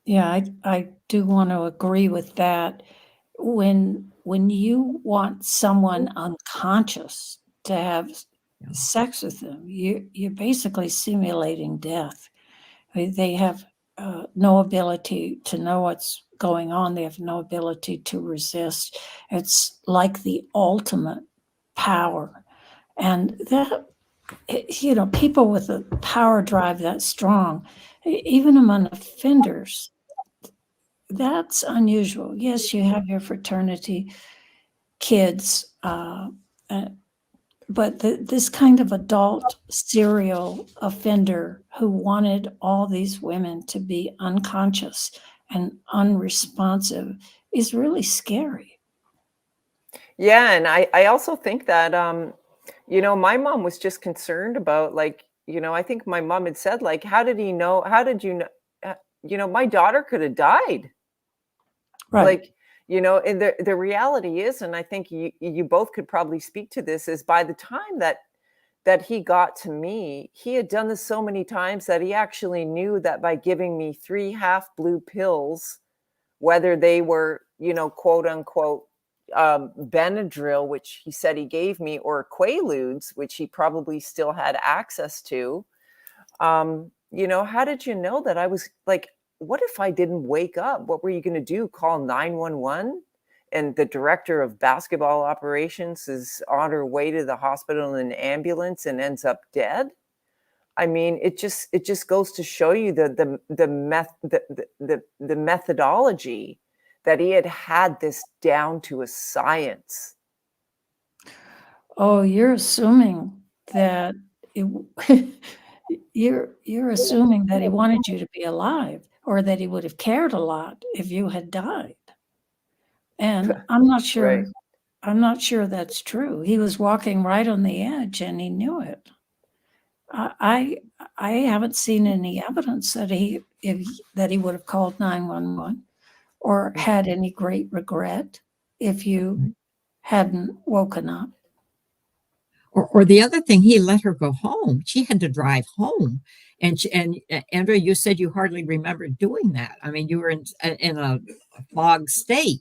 Yeah, I do want to agree with that. When you want someone unconscious to have sex with them, you're basically simulating death. They have no ability to know what's going on. They have no ability to resist. It's like the ultimate power. And that, people with a power drive that strong, even among offenders, that's unusual. Yes, you have your fraternity kids, but this kind of adult serial offender who wanted all these women to be unconscious and unresponsive is really scary. Yeah, and I also think that my mom was just concerned about, I think my mom had said, how did you know, my daughter could have died. Right. And the reality is, and I think you both could probably speak to this, is by the time that he got to me, he had done this so many times that he actually knew that by giving me 3 half blue pills, whether they were, quote unquote, Benadryl, which he said he gave me, or Quaaludes, which he probably still had access to, how did you know that I was what if I didn't wake up? What were you going to do? Call 911? And the director of basketball operations is on her way to the hospital in an ambulance and ends up dead. I mean, it just goes to show you the methodology that he had this down to a science. Oh, you're assuming that you're assuming that he wanted you to be alive, or that he would have cared a lot if you had died. And I'm not sure. Right. I'm not sure that's true. He was walking right on the edge, and he knew it. I haven't seen any evidence that he would have called 911 or had any great regret if you hadn't woken up. Or the other thing, he let her go home. She had to drive home. And Andrea, you said you hardly remember doing that. I mean, you were in a fog state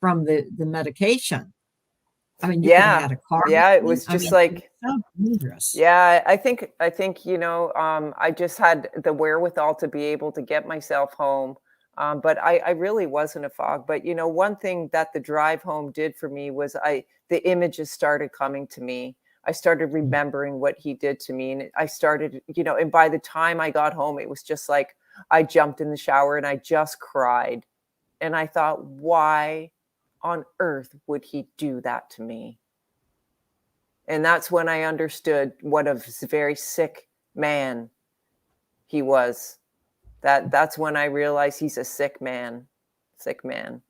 from the medication. I mean, you could have Yeah. had a car. Yeah. It was I just mean, like, it's so dangerous. yeah, I think, I just had the wherewithal to be able to get myself home. But I really was in a fog. But, one thing that the drive home did for me was the images started coming to me. I started remembering what he did to me. And I started, and by the time I got home, it was just like I jumped in the shower and I just cried. And I thought, why on earth would he do that to me? And that's when I understood what a very sick man he was. That's when I realized he's a sick man. Sick man.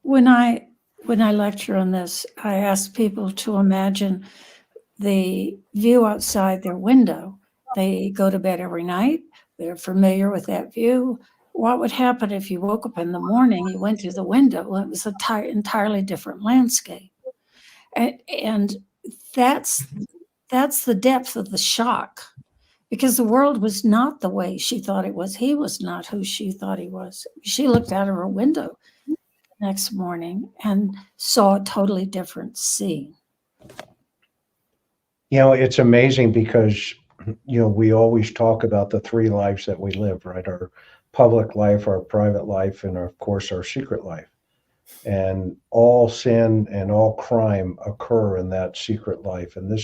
When I lecture on this, I ask people to imagine the view outside their window. They go to bed every night. They're familiar with that view. What would happen if you woke up in the morning, you went through the window, it was an entirely different landscape. And that's the depth of the shock, because the world was not the way she thought it was. He was not who she thought he was. She looked out of her window the next morning and saw a totally different scene. It's amazing because, we always talk about the three lives that we live, right? Our public life, our private life, and of course, our secret life. And all sin and all crime occur in that secret life. And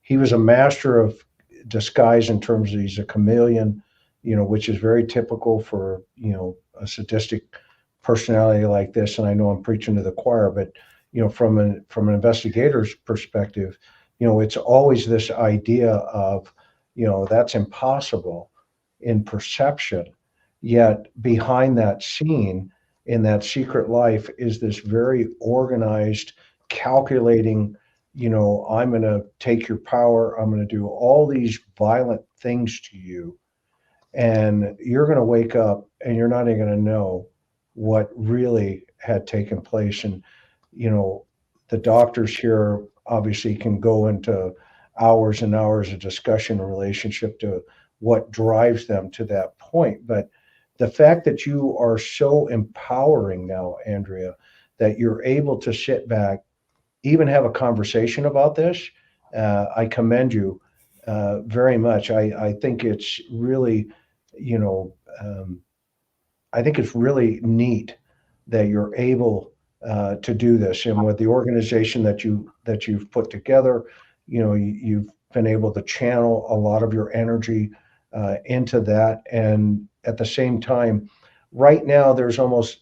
he was a master of disguise in terms of he's a chameleon, which is very typical for, a sadistic personality like this. And I know I'm preaching to the choir, but, from an investigator's perspective, it's always this idea of, that's impossible in perception. Yet behind that scene in that secret life is this very organized, calculating, I'm going to take your power. I'm going to do all these violent things to you. And you're going to wake up and you're not even going to know what really had taken place. And, the doctors here obviously can go into hours and hours of discussion in relationship to what drives them to that point. But the fact that you are so empowering now, Andrea, that you're able to sit back, even have a conversation about this, I commend you very much. I think it's really, I think it's really neat that you're able to do this, and with the organization that you've put together, you've been able to channel a lot of your energy into that, and at the same time, right now there's almost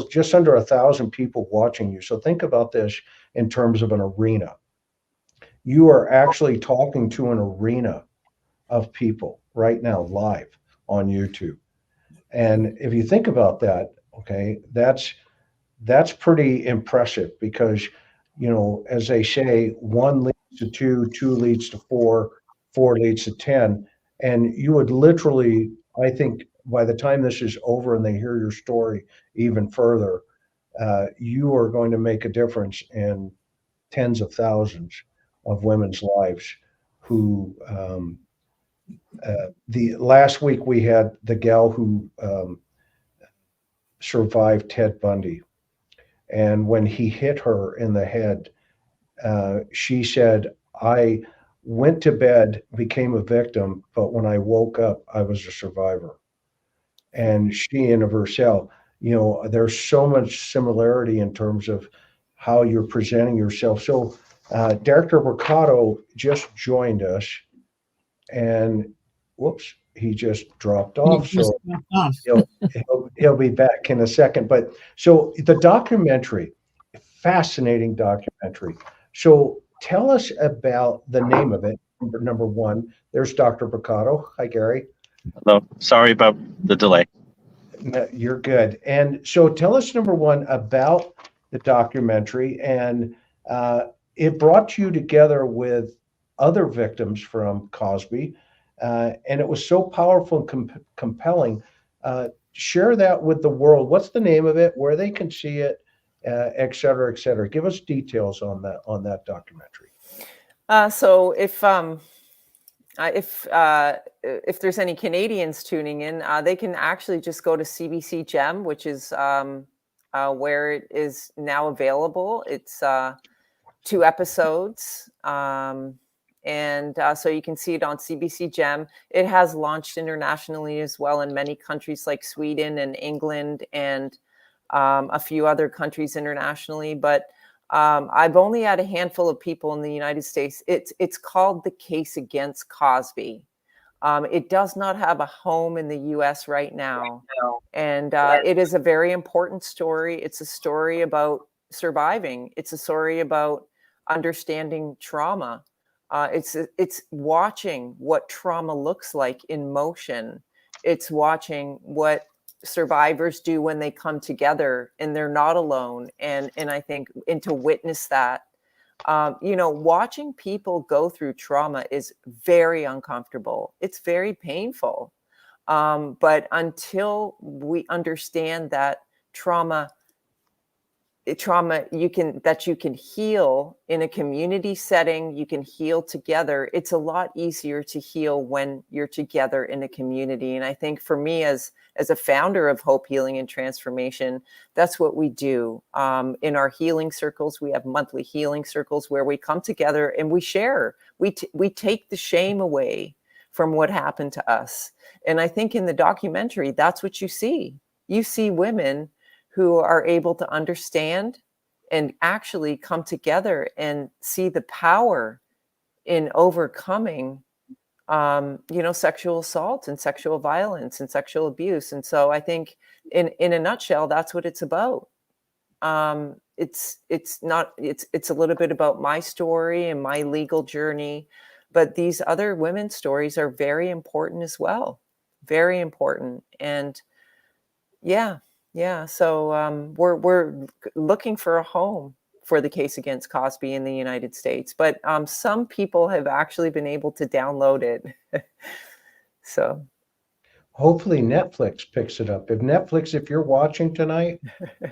just under 1,000 people watching you. So think about this in terms of an arena. You are actually talking to an arena of people right now live on YouTube. And if you think about that, okay, that's pretty impressive because, as they say, one leads to two, two leads to four, four leads to 10. And you would literally, I think, by the time this is over and they hear your story even further, you are going to make a difference in tens of thousands of women's lives who, the last week we had the gal who survived Ted Bundy. And when he hit her in the head, she said, I went to bed, became a victim, but when I woke up, I was a survivor. And she and of herself, there's so much similarity in terms of how you're presenting yourself. So Dr. Brucato just joined us, and whoops, he just dropped off. So he'll be back in a second. But so the documentary, fascinating documentary. So tell us about the name of it. Number one, there's Dr. Brucato. Hi, Gary. Hello. Sorry about the delay. No, you're good. And so tell us, number one, about the documentary. And it brought you together with other victims from Cosby. And it was so powerful and compelling. Share that with the world. What's the name of it, where they can see it, et cetera, et cetera. Give us details on that documentary. So if there's any Canadians tuning in, they can actually just go to CBC Gem, which is where it is now available. It's 2 episodes, and so you can see it on CBC Gem. It has launched internationally as well in many countries like Sweden and England and a few other countries internationally, but I've only had a handful of people in the United States. It's called The Case Against Cosby. It does not have a home in the US right now. And it is a very important story. It's a story about surviving. It's a story about understanding trauma. It's watching what trauma looks like in motion. It's watching what survivors do when they come together and they're not alone. And I think, and to witness that, watching people go through trauma is very uncomfortable. It's very painful. But until we understand that trauma you can heal in a community setting, you can heal together. It's a lot easier to heal when you're together in a community. And I think for me, as a founder of Hope, Healing, and Transformation, that's what we do. In our healing circles, we have monthly healing circles where we come together and we share. We take the shame away from what happened to us. And I think in the documentary, that's what you see. You see women who are able to understand and actually come together and see the power in overcoming, sexual assault and sexual violence and sexual abuse. And so I think in a nutshell, that's what it's about. It's a little bit about my story and my legal journey, but these other women's stories are very important as well. Very important. And yeah. So we're looking for a home for The Case Against Cosby in the United States, but some people have actually been able to download it. So hopefully Netflix picks it up. If you're watching tonight,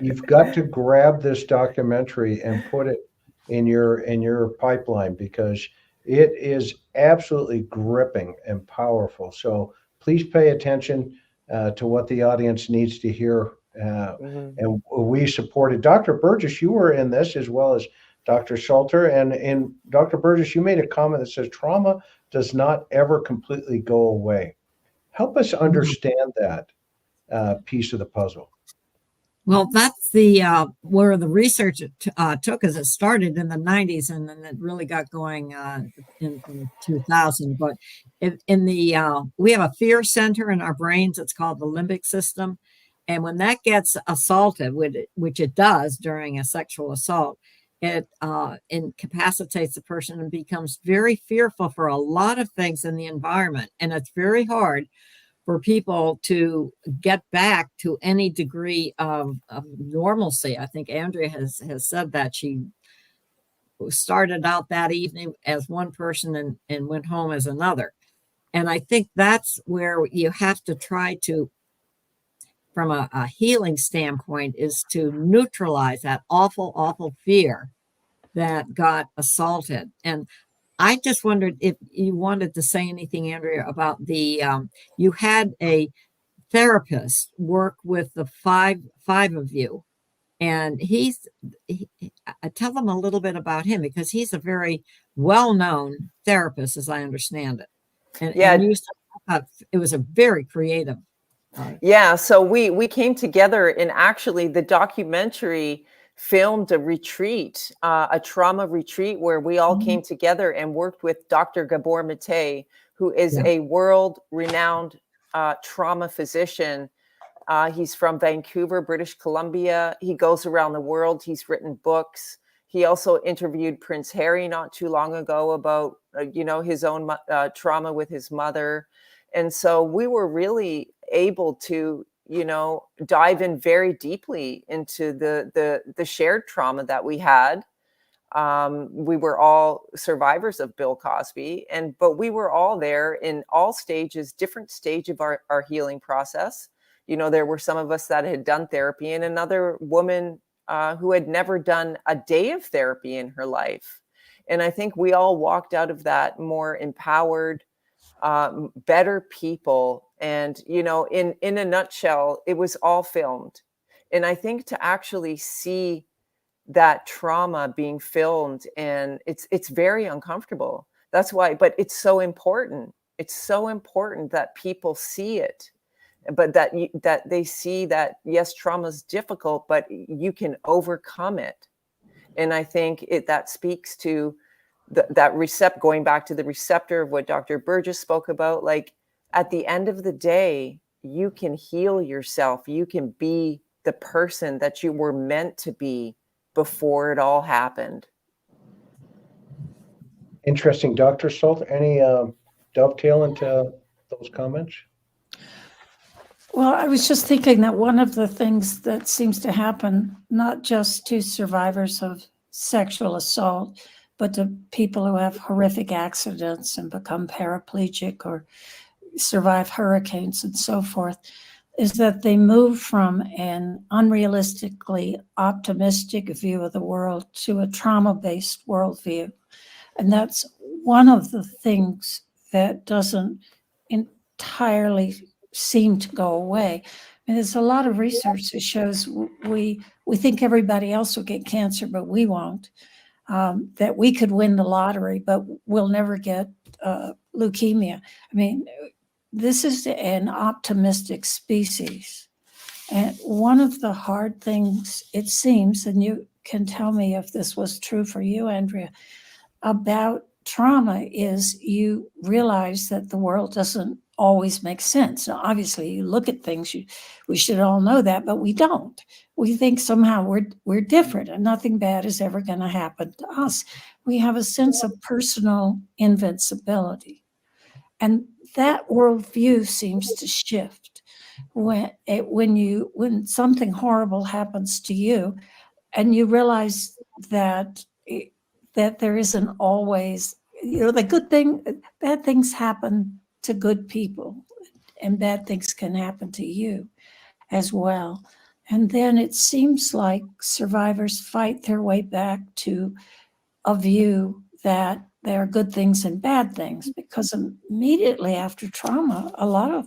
you've got to grab this documentary and put it in your pipeline, because it is absolutely gripping and powerful. So please pay attention to what the audience needs to hear. And we supported Dr. Burgess. You were in this as well as Dr. Sulzer. And Dr. Burgess, you made a comment that says trauma does not ever completely go away. Help us understand that piece of the puzzle. Well, that's the where the research took us. It started in the 90s and then it really got going in 2000. But in the we have a fear center in our brains. It's called the limbic system. And when that gets assaulted, which it does during a sexual assault, it incapacitates the person and becomes very fearful for a lot of things in the environment. And it's very hard for people to get back to any degree of normalcy. I think Andrea has said that she started out that evening as one person and went home as another. And I think that's where you have to try to, from a healing standpoint, is to neutralize that awful, awful fear that got assaulted. And I just wondered if you wanted to say anything, Andrea, about the you had a therapist work with the five of you, and tell them a little bit about him, because he's a very well-known therapist, as I understand it. And you said, it was a very creative. Yeah, so we came together, and actually the documentary filmed a retreat, a trauma retreat, where we all came together and worked with Dr. Gabor Mate, who is a world-renowned trauma physician. He's from Vancouver, British Columbia. He goes around the world. He's written books. He also interviewed Prince Harry not too long ago about, his own trauma with his mother. And so we were really able to, dive in very deeply into the shared trauma that we had. We were all survivors of Bill Cosby, but we were all there in all stages, different stage of our healing process. There were some of us that had done therapy, and another woman who had never done a day of therapy in her life. And I think we all walked out of that more empowered, better people. And, you know, in a nutshell, it was all filmed. And I think to actually see that trauma being filmed, and it's very uncomfortable. That's why, but it's so important. It's so important that people see it, but that they see that, yes, trauma is difficult, but you can overcome it. And I think that speaks to going back to the receptor of what Dr. Burgess spoke about. Like, at the end of the day, you can heal yourself. You can be the person that you were meant to be before it all happened. Interesting. Dr. Salt, any dovetail into those comments? Well, I was just thinking that one of the things that seems to happen, not just to survivors of sexual assault, but to people who have horrific accidents and become paraplegic or survive hurricanes and so forth, is that they move from an unrealistically optimistic view of the world to a trauma-based worldview. And that's one of the things that doesn't entirely seem to go away. And there's a lot of research that shows we think everybody else will get cancer, but we won't. That we could win the lottery, but we'll never get leukemia. I mean, this is an optimistic species. And one of the hard things, it seems, and you can tell me if this was true for you, Andrea, about trauma is you realize that the world doesn't always make sense. Now, obviously, you look at things, we should all know that, but we don't. We think somehow we're different and nothing bad is ever going to happen to us. We have a sense of personal invincibility. And that worldview seems to shift when something horrible happens to you, and you realize that there isn't always, bad things happen to good people, and bad things can happen to you as well. And then it seems like survivors fight their way back to a view that there are good things and bad things, because immediately after trauma, a lot of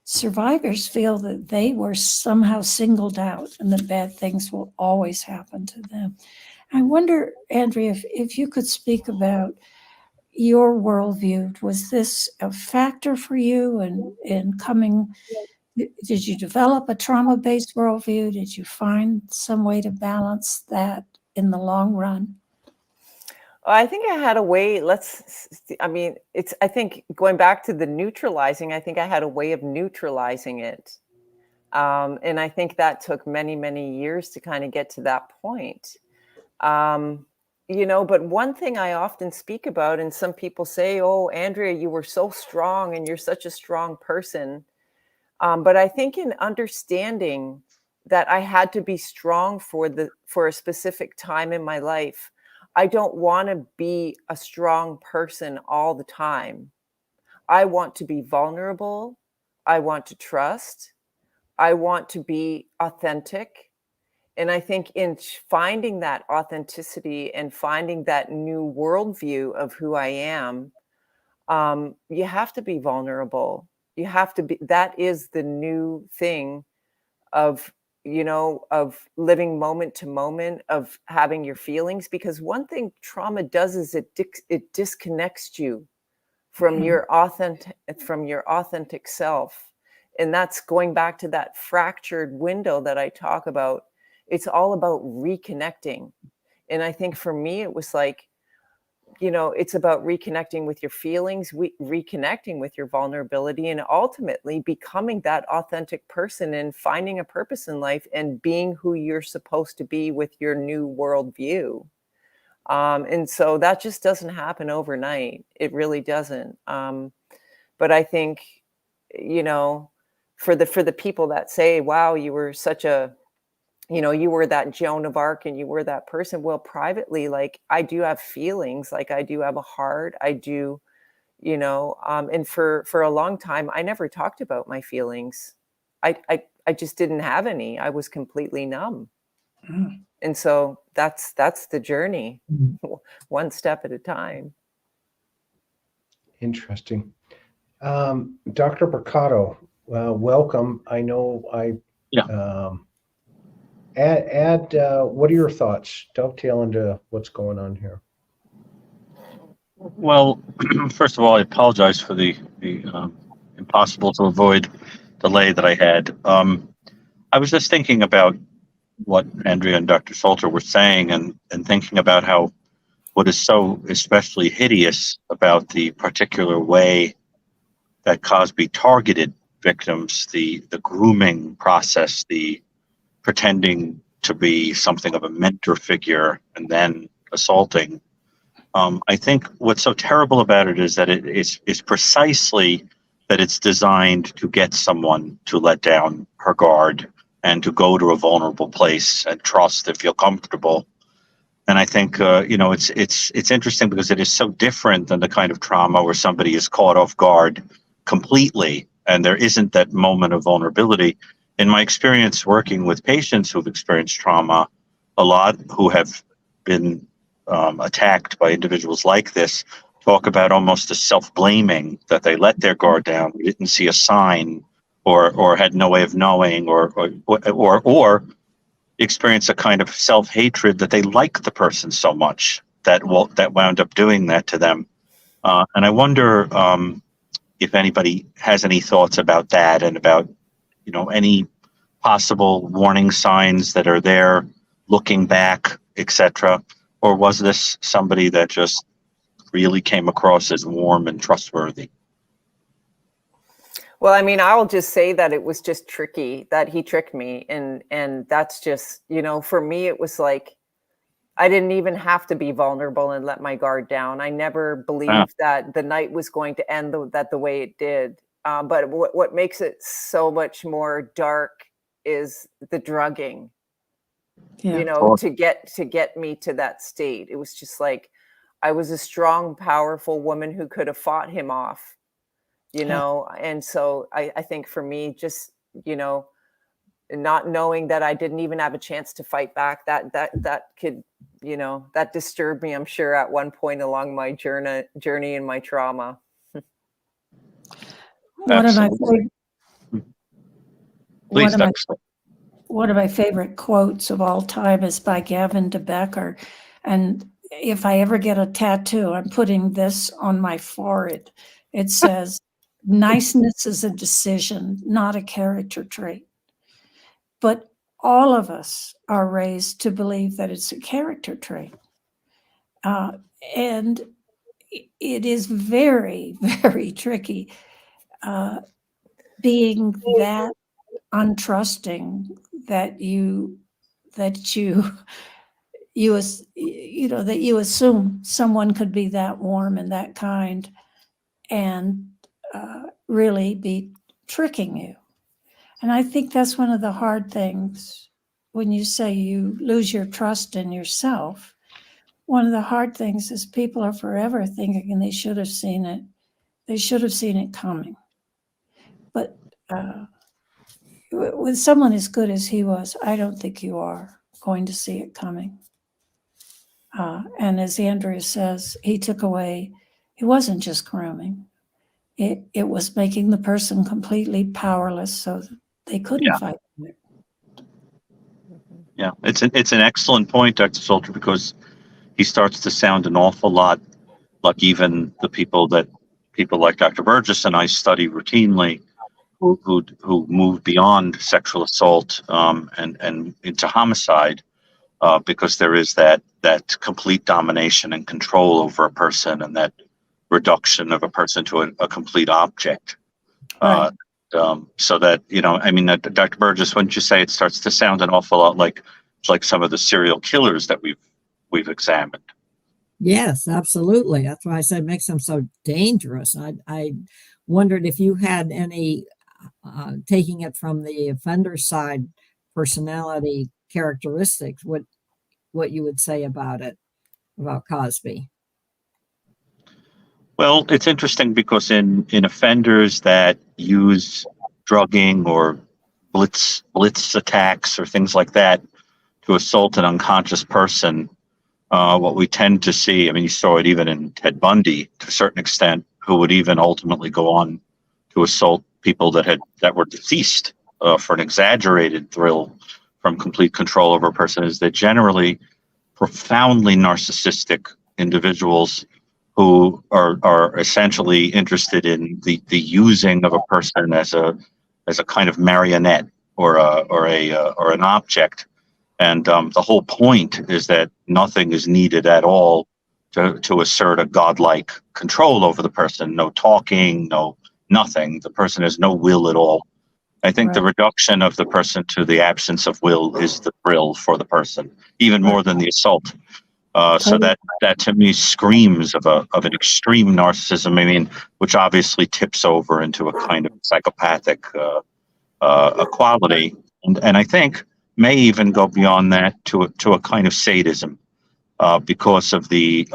survivors feel that they were somehow singled out and that bad things will always happen to them. I wonder, Andrea, if you could speak about your worldview. Was this a factor for you in coming? Did you develop a trauma-based worldview? Did you find some way to balance that in the long run? I think I had a way, I think going back to the neutralizing, I think I had a way of neutralizing it. And I think that took many, many years to kind of get to that point. But one thing I often speak about, and some people say, oh, Andrea, you were so strong and you're such a strong person. But I think in understanding that I had to be strong for a specific time in my life, I don't want to be a strong person all the time. I want to be vulnerable. I want to trust. I want to be authentic. And I think in finding that authenticity and finding that new worldview of who I am, you have to be vulnerable. You have to be, that is the new thing of living moment to moment, of having your feelings. Because one thing trauma does is it disconnects you from your authentic self. And that's going back to that fractured window that I talk about. It's all about reconnecting. And I think for me, it was like, it's about reconnecting with your feelings, reconnecting with your vulnerability, and ultimately becoming that authentic person and finding a purpose in life and being who you're supposed to be with your new worldview. And so that just doesn't happen overnight. It really doesn't. But I think, for the people that say, wow, you were such a, you were that Joan of Arc and you were that person. Well, privately, like, I do have feelings, like I do have a heart. I do, and for a long time, I never talked about my feelings. I just didn't have any. I was completely numb. Mm. And so that's the journey, Mhm. one step at a time. Interesting. Dr. Burcato, welcome. I know Yeah. what are your thoughts? Dovetail into what's going on here. Well, first of all, I apologize for the impossible to avoid delay that I had. I was just thinking about what Andrea and Dr. Sulzer were saying, and thinking about how what is so especially hideous about the particular way that Cosby targeted victims, the grooming process, the pretending to be something of a mentor figure and then assaulting. I think what's so terrible about it is that it's precisely that it's designed to get someone to let down her guard and to go to a vulnerable place and trust and feel comfortable. And I think it's interesting because it is so different than the kind of trauma where somebody is caught off guard completely and there isn't that moment of vulnerability. In my experience working with patients who've experienced trauma, a lot who have been attacked by individuals like this talk about almost a self-blaming that they let their guard down, didn't see a sign, or had no way of knowing, or experience a kind of self-hatred that they like the person so much that wound up doing that to them. And I wonder if anybody has any thoughts about that and about any possible warning signs that are there looking back, etc. Or was this somebody that just really came across as warm and trustworthy? Well, I mean, I'll just say that it was just tricky, that he tricked me. And that's just, for me, it was like, I didn't even have to be vulnerable and let my guard down. I never believed that the night was going to end the way it did. But what makes it so much more dark is the drugging, Yeah. to get me to that state. It was just like, I was a strong, powerful woman who could have fought him off, and so I think for me, just, not knowing that I didn't even have a chance to fight back, that could, that disturbed me, I'm sure, at one point along my journey in my trauma. One of my Absolutely. favorite, Please, one of my Dr. one of my favorite quotes of all time is by Gavin de Becker. And if I ever get a tattoo, I'm putting this on my forehead. It says, niceness is a decision, not a character trait. But all of us are raised to believe that it's a character trait. And it is very, very tricky being that untrusting that you assume someone could be that warm and that kind and really be tricking you. And I think that's one of the hard things when you say you lose your trust in yourself. One of the hard things is people are forever thinking they should have seen it. They should have seen it coming. But with someone as good as he was, I don't think you are going to see it coming. And as Andrea says, he took away, it wasn't just grooming. It was making the person completely powerless so that they couldn't fight. Yeah, it's an excellent point, Dr. Sulzer, because he starts to sound an awful lot like even the people like Dr. Burgess and I study routinely, who move beyond sexual assault and into homicide, because there is that complete domination and control over a person, and that reduction of a person to a complete object. Right. So that, I mean, Dr. Burgess, wouldn't you say it starts to sound an awful lot like some of the serial killers that we've examined? Yes, absolutely. That's why I said it makes them so dangerous. I wondered if you had any, taking it from the offender side, personality characteristics, what you would say about it, about Cosby. Well, it's interesting because in offenders that use drugging or blitz attacks or things like that to assault an unconscious person, what we tend to see, I mean, you saw it even in Ted Bundy to a certain extent, who would even ultimately go on to assault people that were deceased for an exaggerated thrill from complete control over a person, is they're generally profoundly narcissistic individuals who are essentially interested in the using of a person as a kind of marionette or an object. And the whole point is that nothing is needed at all to assert a godlike control over the person. No talking, nothing. The person has no will at all. I think the reduction of the person to the absence of will is the thrill for the person, even more than the assault. So that to me screams of an extreme narcissism. I mean, which obviously tips over into a kind of psychopathic quality, and I think may even go beyond that to a kind of sadism, because of the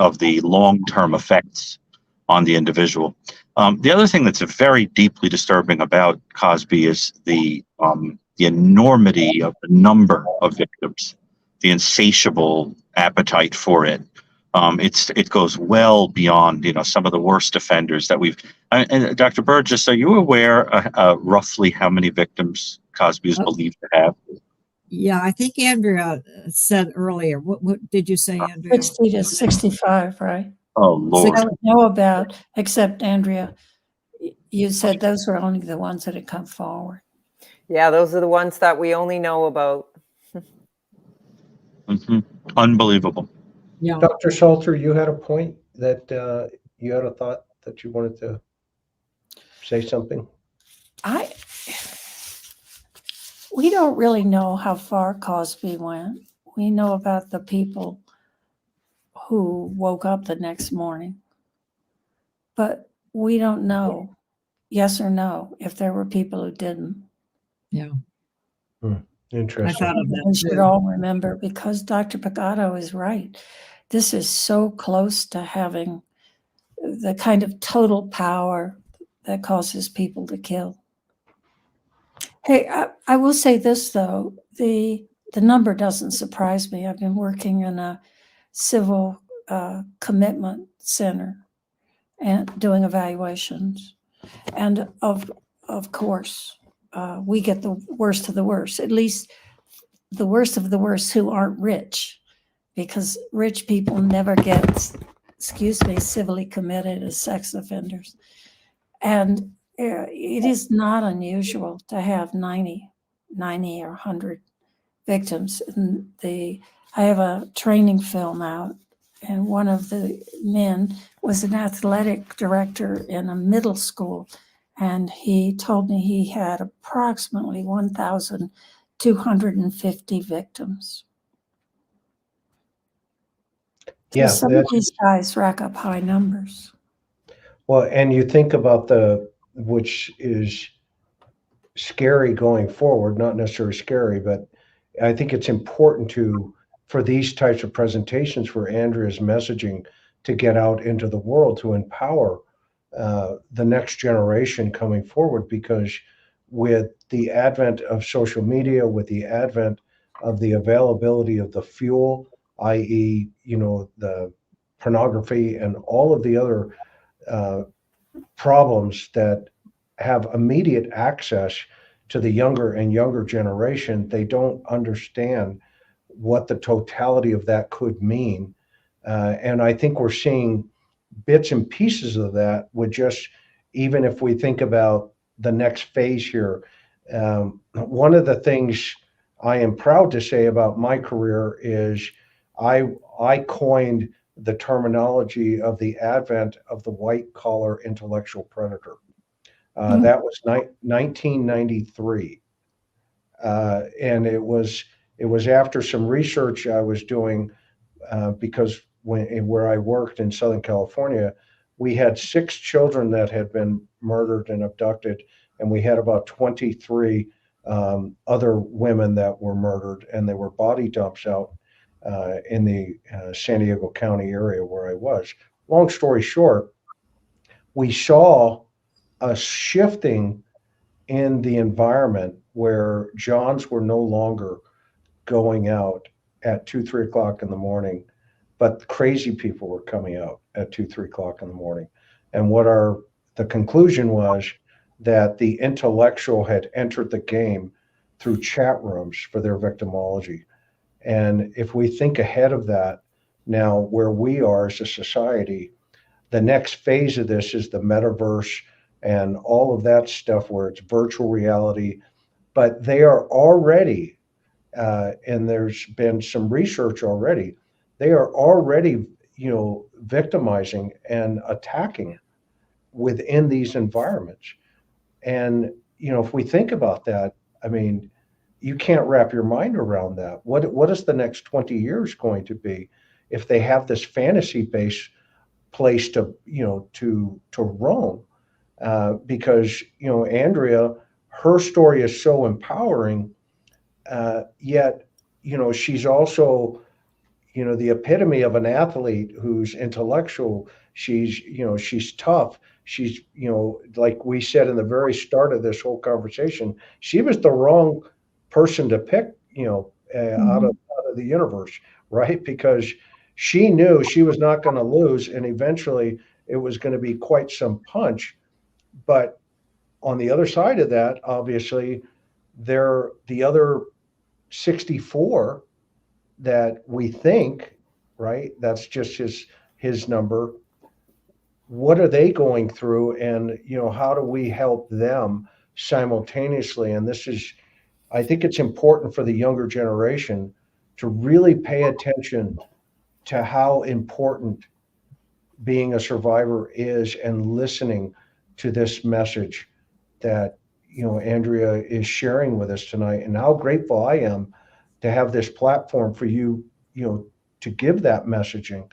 long-term effects on the individual. The other thing that's very deeply disturbing about Cosby is the enormity of the number of victims, the insatiable appetite for it. It goes well beyond some of the worst offenders that we've. And Dr. Burgess, are you aware roughly how many victims Cosby is believed to have? Yeah, I think Andrea said earlier. What did you say, Andrea? 60 to 65, right? Oh Lord! I don't know about, except Andrea, you said those were only the ones that had come forward. Yeah, those are the ones that we only know about. Mm-hmm. Unbelievable. Yeah. Dr. Sulzer, you had a point that you had a thought that you wanted to say something. We don't really know how far Cosby went. We know about the people who woke up the next morning, but we don't know, yes or no, if there were people who didn't. Yeah. Interesting. I thought of that We should too. all remember, because Dr. Brucato is right. This is so close to having the kind of total power that causes people to kill. Hey, I will say this though, the number doesn't surprise me. I've been working in a civil commitment center and doing evaluations, and of course, we get the worst of the worst, at least the worst of the worst who aren't rich, because rich people never get, civilly committed as sex offenders. And it is not unusual to have 90 or 100 victims. And I have a training film out, and one of the men was an athletic director in a middle school, and he told me he had approximately 1,250 victims. Yeah, So some of these guys rack up high numbers. well, and you think about which is scary going forward, not necessarily scary, but I think it's important for these types of presentations, for Andrea's messaging to get out into the world to empower the next generation coming forward, because with the advent of social media, with the advent of the availability of the fuel, i.e., the pornography and all of the other problems that have immediate access to the younger and younger generation, they don't understand what the totality of that could mean. And I think we're seeing bits and pieces of that with just, even if we think about the next phase here. One of the things I am proud to say about my career is I coined the terminology of the advent of the white collar intellectual predator. That was 1993. And it was after some research I was doing, because where I worked in Southern California, we had 6 children that had been murdered and abducted, and we had about 23 other women that were murdered, and there were body dumps out in the San Diego County area where I was. Long story short, we saw a shifting in the environment where Johns were no longer going out at 2, 3 o'clock in the morning, but crazy people were coming out at 2, 3 o'clock in the morning. And the conclusion was that the intellectual had entered the game through chat rooms for their victimology. And if we think ahead of that now, where we are as a society, the next phase of this is the metaverse and all of that stuff where it's virtual reality. But they are already, and there's been some research already, they are already, victimizing and attacking within these environments. And, if we think about that, I mean, you can't wrap your mind around that. What is the next 20 years going to be if they have this fantasy-based place to roam? Because, Andrea, her story is so empowering, yet, she's also, the epitome of an athlete who's intellectual. She's tough. She's, like we said in the very start of this whole conversation, she was the wrong person to pick, out of the universe, right? Because she knew she was not going to lose, and eventually it was going to be quite some punch. But on the other side of that, obviously, the other 64 that we think, right? That's just his number. What are they going through, and how do we help them simultaneously? And I think it's important for the younger generation to really pay attention to how important being a survivor is, and listening to this message that Andrea is sharing with us tonight, and how grateful I am to have this platform for you, to give that messaging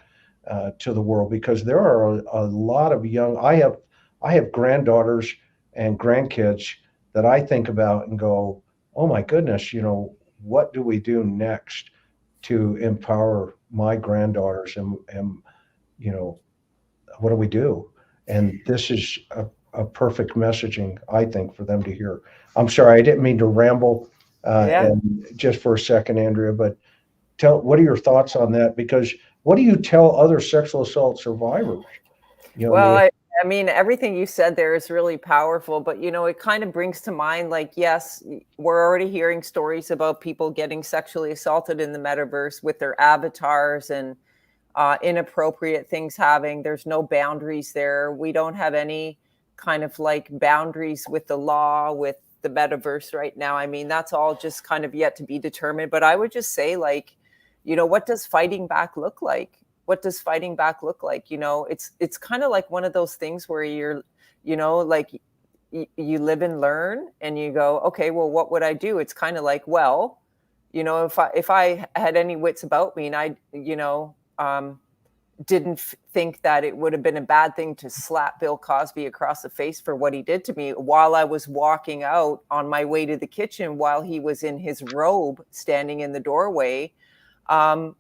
to the world, because there are a lot of I have granddaughters and grandkids that I think about and go, oh my goodness, what do we do next to empower my granddaughters, and what do we do? And this is a perfect messaging, I think, for them to hear. I'm sorry, I didn't mean to ramble and just for a second, Andrea, but what are your thoughts on that? Because what do you tell other sexual assault survivors? Well, I mean, everything you said there is really powerful, but it kind of brings to mind, like, yes, we're already hearing stories about people getting sexually assaulted in the metaverse with their avatars, and inappropriate things there's no boundaries there. We don't have any kind of like boundaries with the law, with the metaverse right now. I mean, that's all just kind of yet to be determined. But I would just say, like, what does fighting back look like? What does fighting back look like? It's kind of like one of those things where you're, like you live and learn, and you go, okay, well, what would I do? It's kind of like, well, if I had any wits about me, and I, didn't think that it would have been a bad thing to slap Bill Cosby across the face for what he did to me while I was walking out on my way to the kitchen, while he was in his robe standing in the doorway. What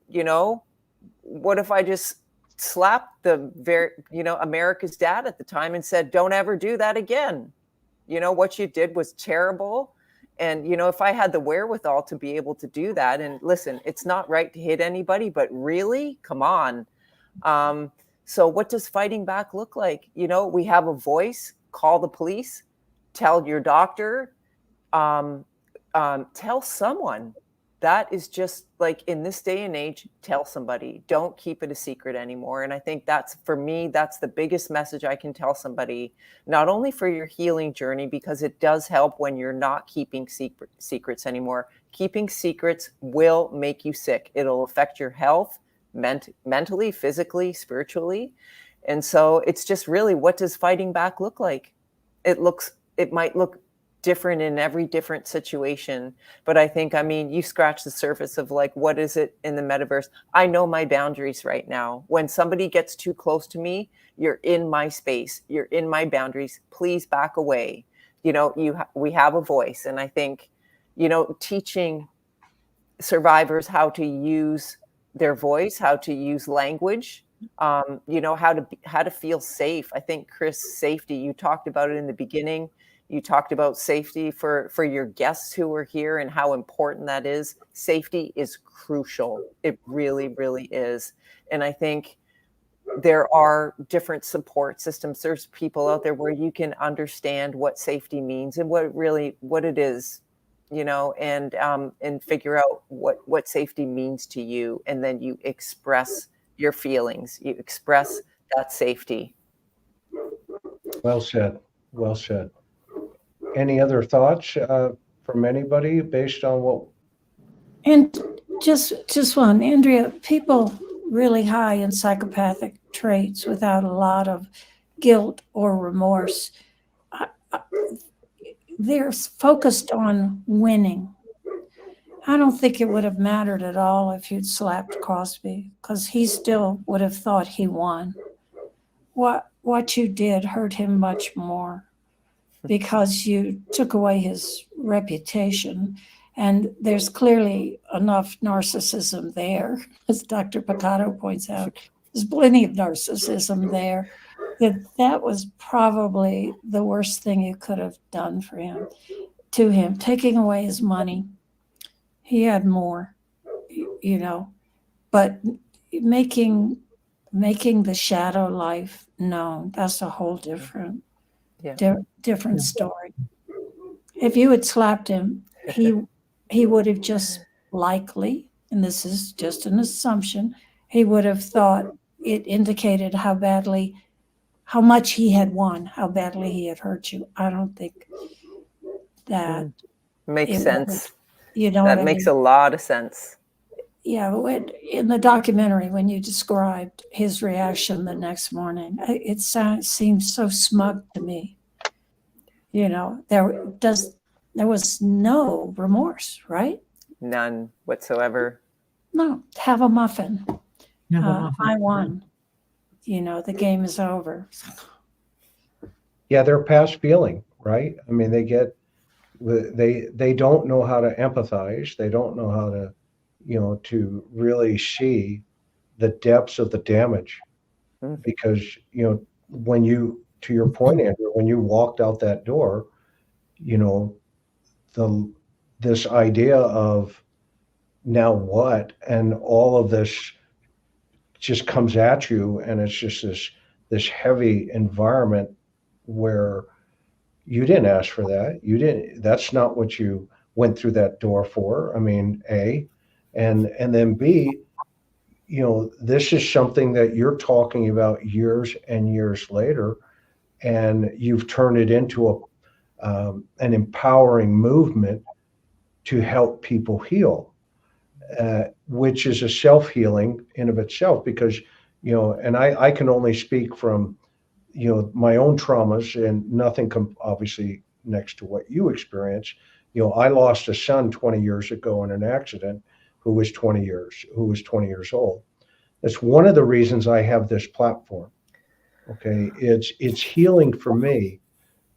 if I just slapped America's dad at the time and said, don't ever do that again. What you did was terrible. And, if I had the wherewithal to be able to do that, and listen, it's not right to hit anybody, but really, come on. So what does fighting back look like? We have a voice. Call the police, tell your doctor, tell someone. That is just like, in this day and age, tell somebody. Don't keep it a secret anymore. And I think for me, that's the biggest message I can tell somebody, not only for your healing journey, because it does help when you're not keeping secrets anymore. Keeping secrets will make you sick. It'll affect your health, mentally, physically, spiritually. And so it's just really, what does fighting back look like? It might look different in every different situation, but I think, you scratch the surface of, like, what is it in the metaverse? I know my boundaries right now. When somebody gets too close to me, you're in my space, you're in my boundaries, please back away. We have a voice. And I think, teaching survivors how to use their voice, how to use language, how to feel safe. I think, Chris, safety, you talked about it in the beginning. You talked about safety for your guests who were here and how important that is. Safety is crucial. It really, really is. And I think there are different support systems. There's people out there where you can understand what safety means and what it is, and figure out what safety means to you. And then you express your feelings. You express that safety. Well said. Well said. Any other thoughts from anybody based on what? And just one, Andrea, people really high in psychopathic traits without a lot of guilt or remorse, they're focused on winning. I don't think it would have mattered at all if you'd slapped Cosby, because he still would have thought he won. What you did hurt him much more, because you took away his reputation. And there's clearly enough narcissism there, as Dr. Brucato points out. There's plenty of narcissism there. That was probably the worst thing you could have done for him, to him, taking away his money. He had more, but making the shadow life known, that's a whole different story. If you had slapped him, he would have just likely, and this is just an assumption, he would have thought it indicated how much he had won, how badly he had hurt you. I don't think that makes sense. That makes a lot of sense. Yeah, in the documentary, when you described his reaction the next morning, it seemed so smug to me. There was no remorse, right? None whatsoever. No, have a muffin. I won. The game is over. Yeah, they're past feeling, right? I mean, they don't know how to empathize. They don't know how to, to really see the depths of the damage. Because, when you, to your point, Andrew, when you walked out that door, this idea of now what, and all of this just comes at you, and it's just this heavy environment where you didn't ask for that. That's not what you went through that door for. I mean, A, and then B, this is something that you're talking about years and years later, and you've turned it into an empowering movement to help people heal, which is a self-healing in of itself, because, and I can only speak from, my own traumas, and nothing obviously next to what you experienced. I lost a son 20 years ago in an accident who was 20 years old. That's one of the reasons I have this platform. Okay. It's healing for me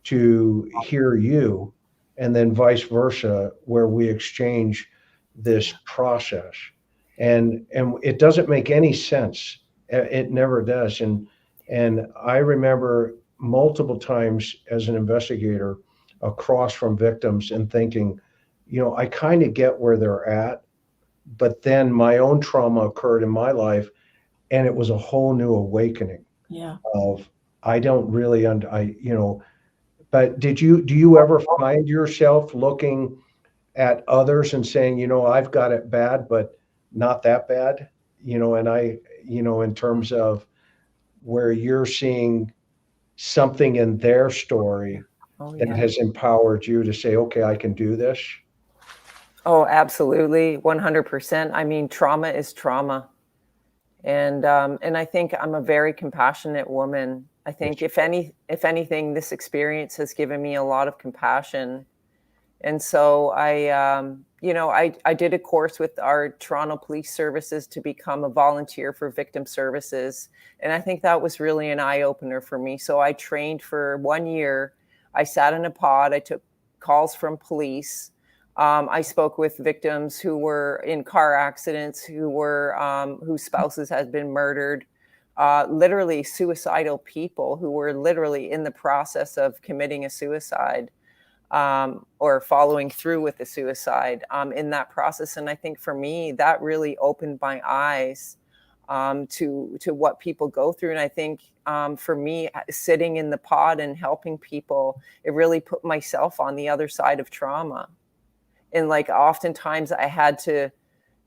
to hear you, and then vice versa, where we exchange this process, and it doesn't make any sense. It never does. And I remember multiple times as an investigator across from victims and thinking, I kind of get where they're at, but then my own trauma occurred in my life, and it was a whole new awakening. Yeah. Of I don't really but do you ever find yourself looking at others and saying, I've got it bad, but not that bad, in terms of where you're seeing something in their story that has empowered you to say, okay, I can do this? Oh, absolutely. 100%. I mean, trauma is trauma. And I think I'm a very compassionate woman. I think if anything, this experience has given me a lot of compassion. And so I did a course with our Toronto Police Services to become a volunteer for victim services. And I think that was really an eye opener for me. So I trained for 1 year. I sat in a pod. I took calls from police. I spoke with victims who were in car accidents, whose spouses had been murdered, literally suicidal people who were literally in the process of committing a suicide. or following through with the suicide in that process. And I think for me, that really opened my eyes to what people go through. And I think for me, sitting in the pod and helping people, it really put myself on the other side of trauma. And like oftentimes I had to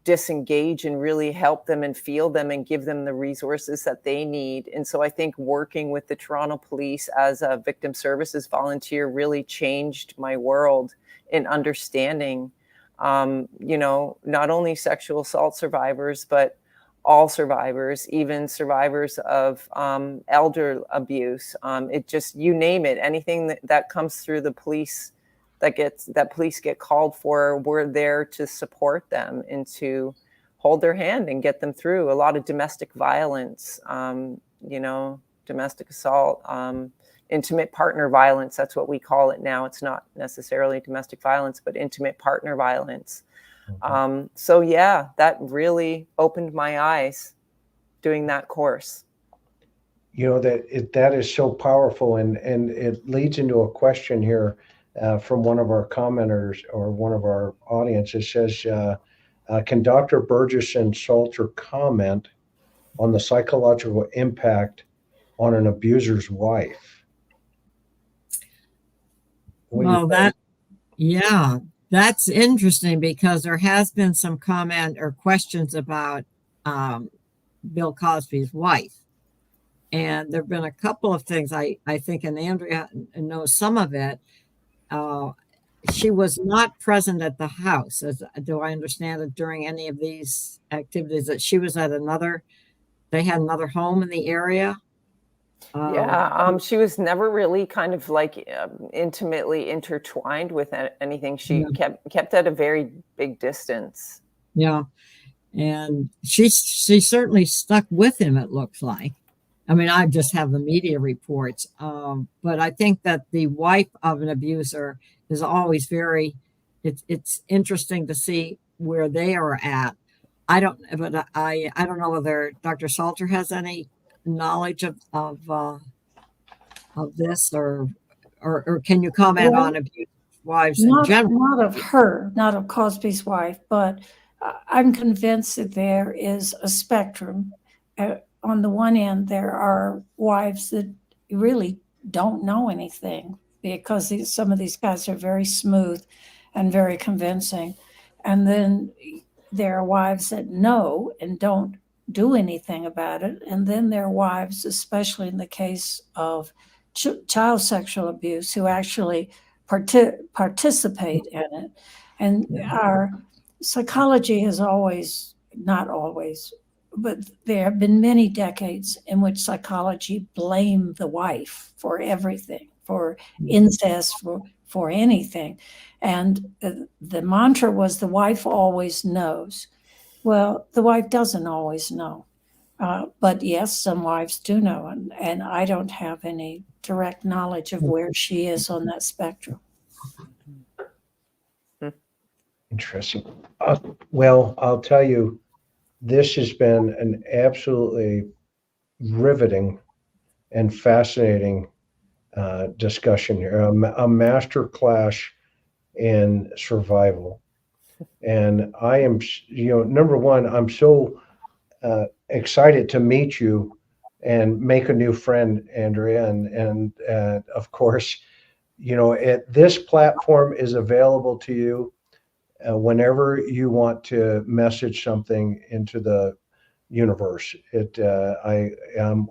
disengage and really help them and feel them and give them the resources that they need. And so I think working with the Toronto Police as a victim services volunteer really changed my world in understanding, not only sexual assault survivors, but all survivors, even survivors of elder abuse. It just, you name it, anything that comes through the police that police get called for, we're there to support them and to hold their hand and get them through. A lot of domestic violence, domestic assault, intimate partner violence. That's what we call it now. It's not necessarily domestic violence, but intimate partner violence. So yeah, that really opened my eyes doing that course. That is so powerful, and it leads into a question here from one of our commenters or one of our audience. It says, can Dr. Burgess and Sulzer comment on the psychological impact on an abuser's wife? Well, that's interesting, because there has been some comment or questions about Bill Cosby's wife. And there have been a couple of things, I think, and Andrea knows some of it. She was not present at the house, do I understand it, during any of these activities, that she was at they had another home in the area? She was never really kind of like intimately intertwined with anything. She kept at a very big distance. Yeah. And she certainly stuck with him, it looks like. I mean, I just have the media reports. But I think that the wife of an abuser is always it's interesting to see where they are at. I don't know whether Dr. Sulzer has any knowledge of this, or can you comment on abuse wives in general? Not of Cosby's wife, but I'm convinced that there is a spectrum. On the one end, there are wives that really don't know anything, because some of these guys are very smooth and very convincing. And then there are wives that know and don't do anything about it. And then there are wives, especially in the case of child sexual abuse, who actually participate in it. And our psychology has always, not always, but there have been many decades in which psychology blamed the wife for everything, for incest, for anything. And the mantra was, the wife always knows. Well, the wife doesn't always know. But yes, some wives do know. And I don't have any direct knowledge of where she is on that spectrum. Interesting. Well, I'll tell you, this has been an absolutely riveting and fascinating discussion here, a master class in survival. And I am, number one, I'm so excited to meet you and make a new friend, Andrea. And of course, this platform is available to you whenever you want to message something into the universe. I am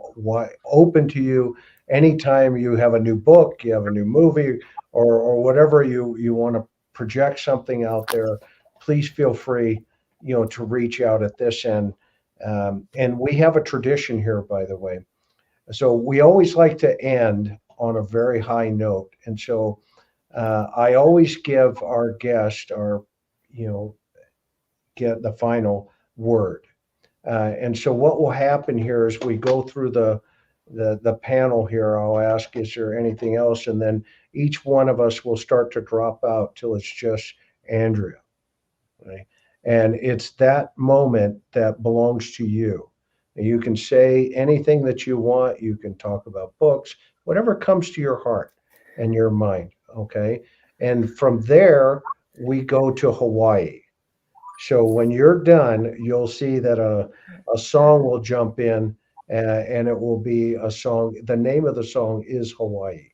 open to you anytime you have a new book, you have a new movie, or whatever you want to project something out there. Please feel free, to reach out at this end. And we have a tradition here, by the way. So we always like to end on a very high note. And so I always give our guest get the final word. And so what will happen here is we go through the panel here. I'll ask, is there anything else? And then each one of us will start to drop out till it's just Andrea. Right? And it's that moment that belongs to you. You can say anything that you want. You can talk about books, whatever comes to your heart and your mind. Okay. And from there, we go to Hawaii. So when you're done, you'll see that a song will jump in, and it will be a song. The name of the song is Hawaii,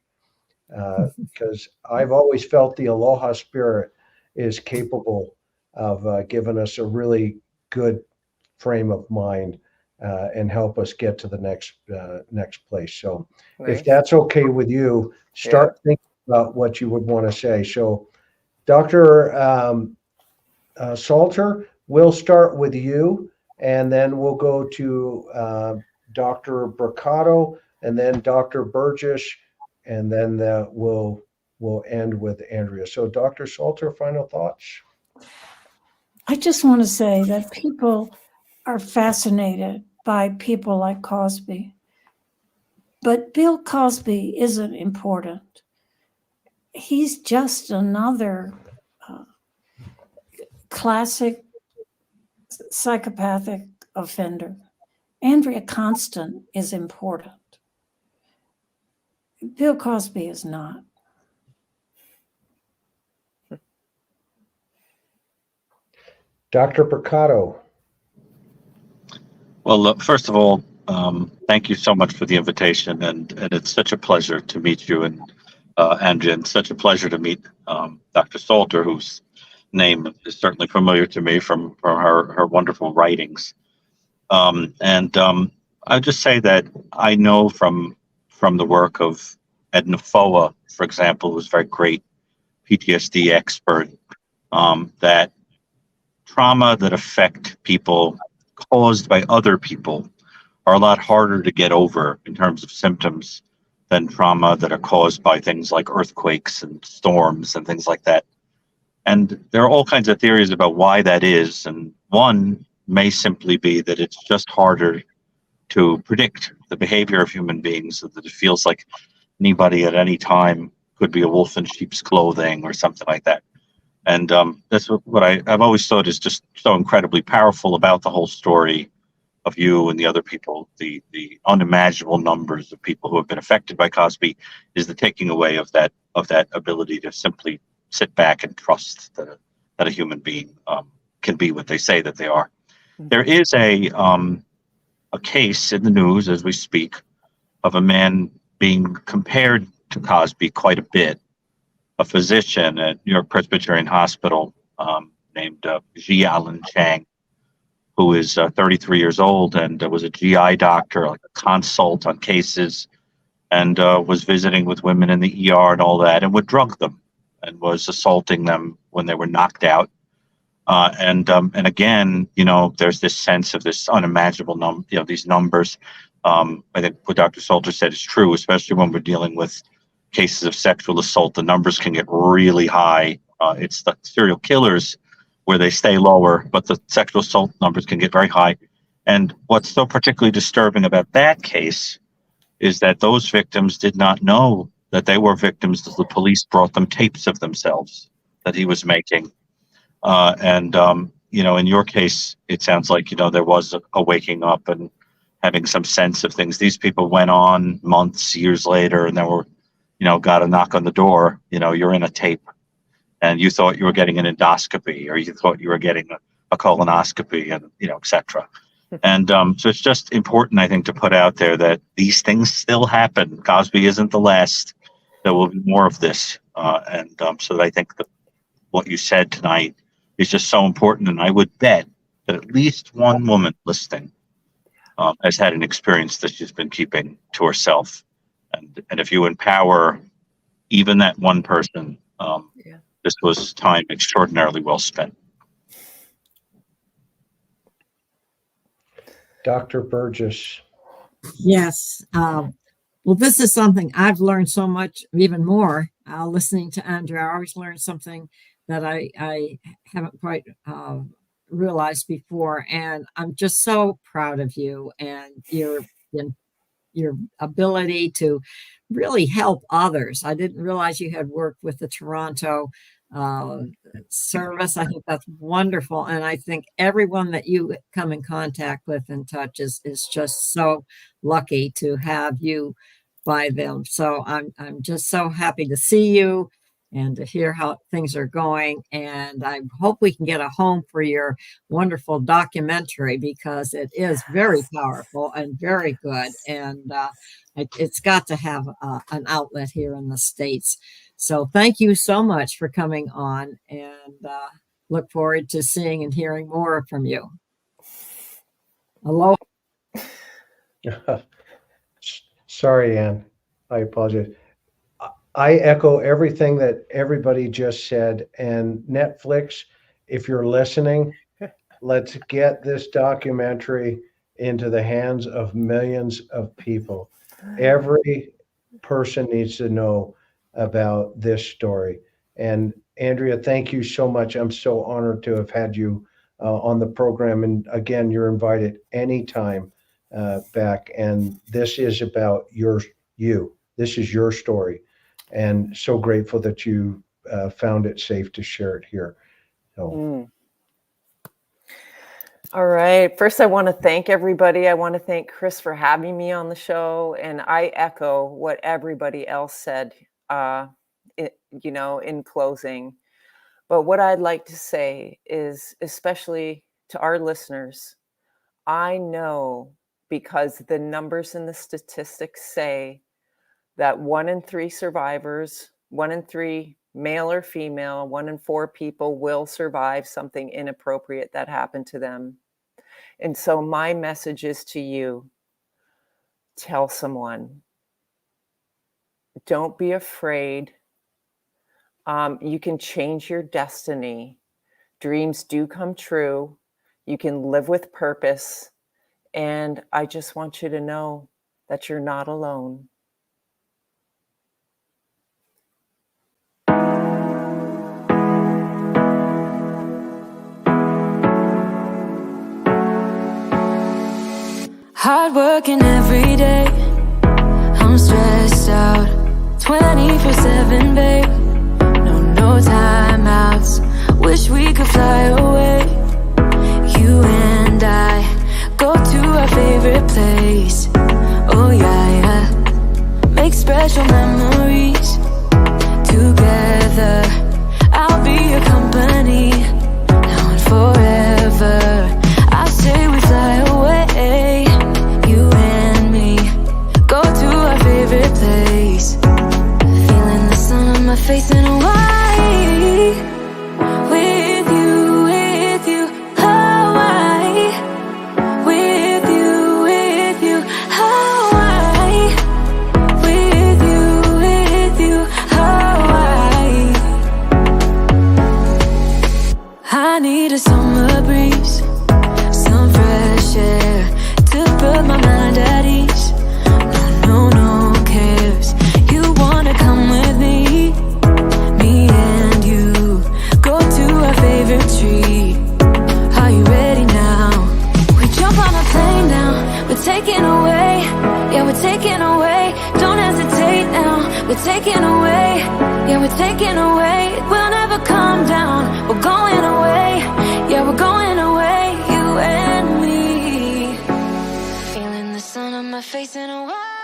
because I've always felt the Aloha spirit is capable of giving us a really good frame of mind, and help us get to the next place. So if Nice. that's okay with you, Yeah. start thinking about what you would want to say. So Dr. Salter, we'll start with you, and then we'll go to Dr. Brucato, and then Dr. Burgess, and then we'll end with Andrea. So Dr. Salter, final thoughts? I just want to say that people are fascinated by people like Cosby. But Bill Cosby isn't important. He's just another classic psychopathic offender. Andrea Constand is important. Bill Cosby is not. Dr. Brucato. Well, look, first of all, thank you so much for the invitation, and it's such a pleasure to meet you and Andrea, and such a pleasure to meet Dr. Salter, whose name is certainly familiar to me from her wonderful writings. I'll just say that I know from the work of Edna Foa, for example, who's a very great PTSD expert, that trauma that affect people caused by other people are a lot harder to get over in terms of symptoms than trauma that are caused by things like earthquakes and storms and things like that. And there are all kinds of theories about why that is. And one may simply be that it's just harder to predict the behavior of human beings, so that it feels like anybody at any time could be a wolf in sheep's clothing or something like that. And that's what I've always thought is just so incredibly powerful about the whole story of you and the other people. The unimaginable numbers of people who have been affected by Cosby is the taking away of that ability to simply sit back and trust that a human being can be what they say that they are. There is a case in the news as we speak of a man being compared to Cosby quite a bit. A physician at New York Presbyterian Hospital named Ji Allen Chang, who is 33 years old and was a GI doctor, like a consult on cases, and was visiting with women in the ER and all that, and would drug them and was assaulting them when they were knocked out. And again, there's this sense of this unimaginable these numbers. I think what Dr. Salter said is true, especially when we're dealing with cases of sexual assault. The numbers can get really high. It's the serial killers where they stay lower, but the sexual assault numbers can get very high. And what's so particularly disturbing about that case is that those victims did not know that they were victims until the police brought them tapes of themselves that he was making. In your case, it sounds like, there was a waking up and having some sense of things. These people went on months, years later, and they were, got a knock on the door, you're in a tape, and you thought you were getting an endoscopy, or you thought you were getting a colonoscopy, and, et cetera. And so it's just important, I think, to put out there that these things still happen. Cosby isn't the last. There will be more of this. So that I think that what you said tonight is just so important. And I would bet that at least one woman listening has had an experience that she's been keeping to herself. And if you empower even that one person, this was time extraordinarily well spent. Dr. Burgess. Yes. Well, this is something I've learned so much, even more, listening to Andrea. I always learn something that I haven't quite realized before. And I'm just so proud of you and your ability to really help others. I didn't realize you had worked with the Toronto service. I think that's wonderful. And I think everyone that you come in contact with and touch is just so lucky to have you by them. So I'm just so happy to see you. and to hear how things are going. And I hope we can get a home for your wonderful documentary, because it is very powerful and very good. And it's got to have an outlet here in the States. So thank you so much for coming on, and look forward to seeing and hearing more from you. Aloha. Sorry, Ann. I apologize. I echo everything that everybody just said. And Netflix, if you're listening, let's get this documentary into the hands of millions of people. Every person needs to know about this story. And Andrea, thank you so much. I'm so honored to have had you on the program. And again, you're invited anytime back. And this is about you. This is your story. And so grateful that you found it safe to share it here. So. All right. First, I want to thank everybody. I want to thank Chris for having me on the show. And I echo what everybody else said, in closing. But what I'd like to say is, especially to our listeners, I know, because the numbers and the statistics say that 1 in 3 survivors, 1 in 3 male or female, 1 in 4 people will survive something inappropriate that happened to them. And so my message is to you: tell someone. Don't be afraid. You can change your destiny. Dreams do come true. You can live with purpose. And I just want you to know that you're not alone. Hard working every day, I'm stressed out 24/7, babe. No timeouts, wish we could fly away. You and I go to our favorite place. Oh yeah, make special memories together. I'll be your company now and forever. I say we fly away, you and me, go to our favorite place. Feeling the sun on my face in Hawaii. With you, Hawaii. With you, Hawaii. With you, Hawaii. I need a summer breeze, some fresh air to put my mind at ease. No one cares. You wanna come with me? Me and you go to our favorite tree. Are you ready now? We jump on a plane now. We're taking away. Yeah, we're taking away. Don't hesitate now. We're taking away. Yeah, we're taking away. We'll never come down. We're going away. Yeah, we're going away. You and me. Feeling the sun on my face in a while.